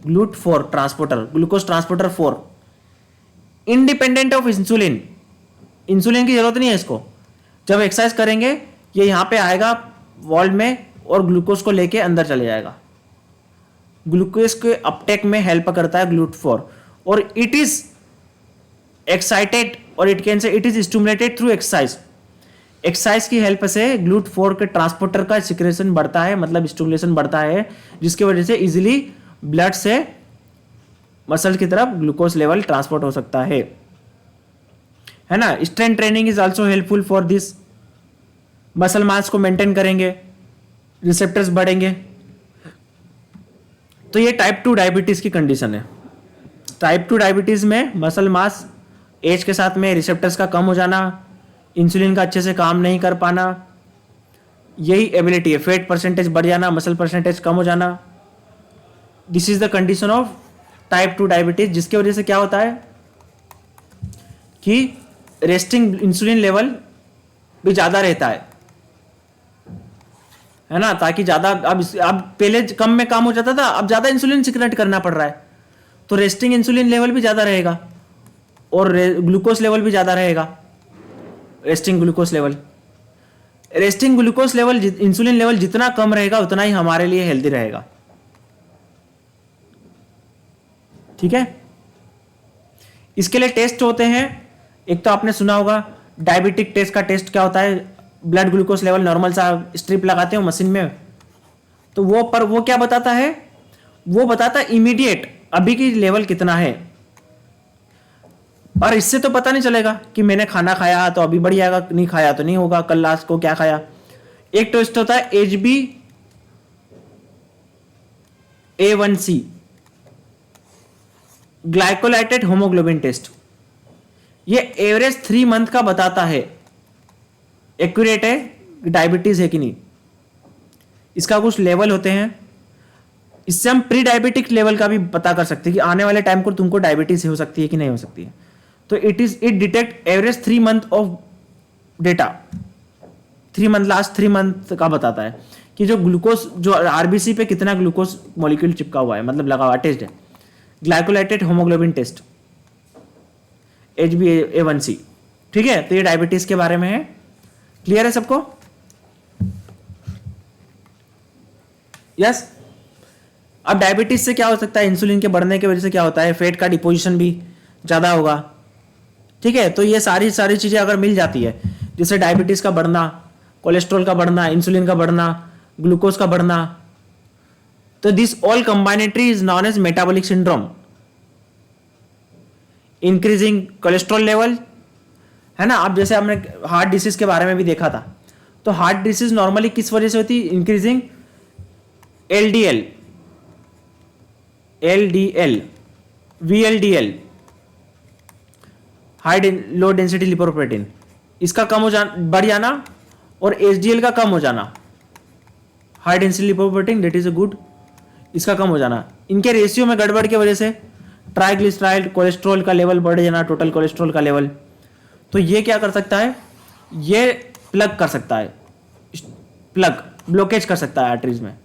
GLUT4 transporter, glucose transporter 4, independent of insulin, insulin की जरूरत नहीं है इसको। जब एक्सरसाइज करेंगे ये यहां पे आएगा वॉल में और ग्लूकोज को लेके अंदर चले जाएगा। ग्लूकोज के अपटेक में हेल्प करता है GLUT4, और इट इज एक्साइटेड, और it can say it is stimulated through exercise. Exercise की हेल्प से GLUT4 के ट्रांसपोर्टर का सिक्रेशन बढ़ता है, मतलब स्टिमुलेशन बढ़ता है, जिसकी वजह से इजीली ब्लड से मसल की तरफ ग्लूकोज लेवल ट्रांसपोर्ट हो सकता है ना। Strength training is also helpful for this, muscle mass को मेंटेन करेंगे, रिसेप्टर्स बढ़ेंगे। तो ये टाइप 2 डायबिटीज की कंडीशन है। टाइप 2 डायबिटीज में मसल मास एज के साथ में रिसेप्टर्स का कम हो जाना, इंसुलिन का अच्छे से काम नहीं कर पाना, यही एबिलिटी है। फैट परसेंटेज बढ़ जाना, मसल परसेंटेज कम हो जाना, this is the condition of type 2 diabetes, जिसकी वजह से क्या होता है कि रेस्टिंग इंसुलिन लेवल भी ज्यादा रहता है ना, ताकि ज्यादा अब पहले कम में काम हो जाता था, अब ज्यादा इंसुलिन सिक्रेट करना पड़ रहा है, तो रेस्टिंग इंसुलिन लेवल भी ज्यादा रहेगा और ग्लूकोज लेवल भी ज्यादा रहेगा। Resting glucose level insulin level जितना कम रहेगा उतना ही हमारे लिए हेल्दी रहेगा, ठीक है। इसके लिए टेस्ट होते हैं, एक तो आपने सुना होगा डायबिटिक टेस्ट का टेस्ट क्या होता है, ब्लड ग्लूकोज लेवल नॉर्मल सा स्ट्रिप लगाते हो मशीन में, तो वो क्या बताता है, वो बताता है इमीडिएट अभी की लेवल कितना है। और इससे तो पता नहीं चलेगा कि मैंने खाना खाया तो अभी बढ़ जाएगा, नहीं खाया तो नहीं होगा, कल लास्ट को क्या खाया। एक टेस्ट होता है HbA1c, ग्लाइकोलाइटेड होमोग्लोबिन टेस्ट। ये एवरेज 3 मंथ का बताता है एक्यूरेट है डायबिटीज है कि नहीं। इसका कुछ लेवल होते हैं, इससे हम प्री डायबिटिक लेवल का भी पता कर सकते हैं कि आने वाले टाइम को तुमको डायबिटीज हो सकती है कि नहीं हो सकती है। तो it detect average 3 month of data, 3 month, last 3 month का बताता है कि जो ग्लूकोज, जो आरबीसी पे कितना ग्लूकोज मॉलिक्यूल चिपका हुआ है, मतलब लगा हुआ टेस्ट है, ग्लाइकोलाइटेड होमोग्लोबिन टेस्ट, HbA1c, ठीक है। तो ये डायबिटीज के बारे में है, क्लियर है सबको? यस। अब डायबिटीज से क्या हो सकता है, इंसुलिन के बढ़ने की वजह से क्या होता है, फैट का डिपोजिशन भी ज्यादा होगा, ठीक है। तो ये सारी चीजें अगर मिल जाती है, जैसे डायबिटीज का बढ़ना, कोलेस्ट्रॉल का बढ़ना, इंसुलिन का बढ़ना, ग्लूकोज का बढ़ना, तो this all combinatory is known as metabolic syndrome. Increasing cholesterol level है ना। अब जैसे हमने हार्ट डिसीज के बारे में भी देखा था, तो हार्ट डिसीज नॉर्मली किस वजह से होती है, increasing LDL, VLDL, high low density lipoprotein, इसका कम हो जाना, बढ़ जाना, और HDL का कम हो जाना, high density lipoprotein that is a good, इसका कम हो जाना। इनके रेशियो में गड़बड़ की वजह से ट्राइग्लिसराइड, कोलेस्ट्रॉल का लेवल बढ़ जाना, टोटल कोलेस्ट्रॉल का लेवल। तो ये क्या कर सकता है, ये प्लग कर सकता है, ब्लॉकेज कर सकता है आर्टरीज में।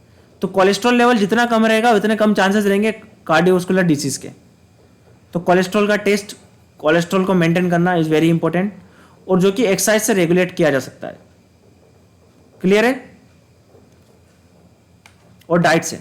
तो कोलेस्ट्रॉल लेवल जितना कम रहेगा उतने कम चांसेस रहेंगे कार्डियोवास्कुलर डिसीज के। तो कोलेस्ट्रॉल का टेस्ट कोलेस्ट्रॉल को मेंटेन करना इज वेरी इंपॉर्टेंट, और जो कि एक्सरसाइज से रेगुलेट किया जा सकता है। क्लियर है? और डाइट से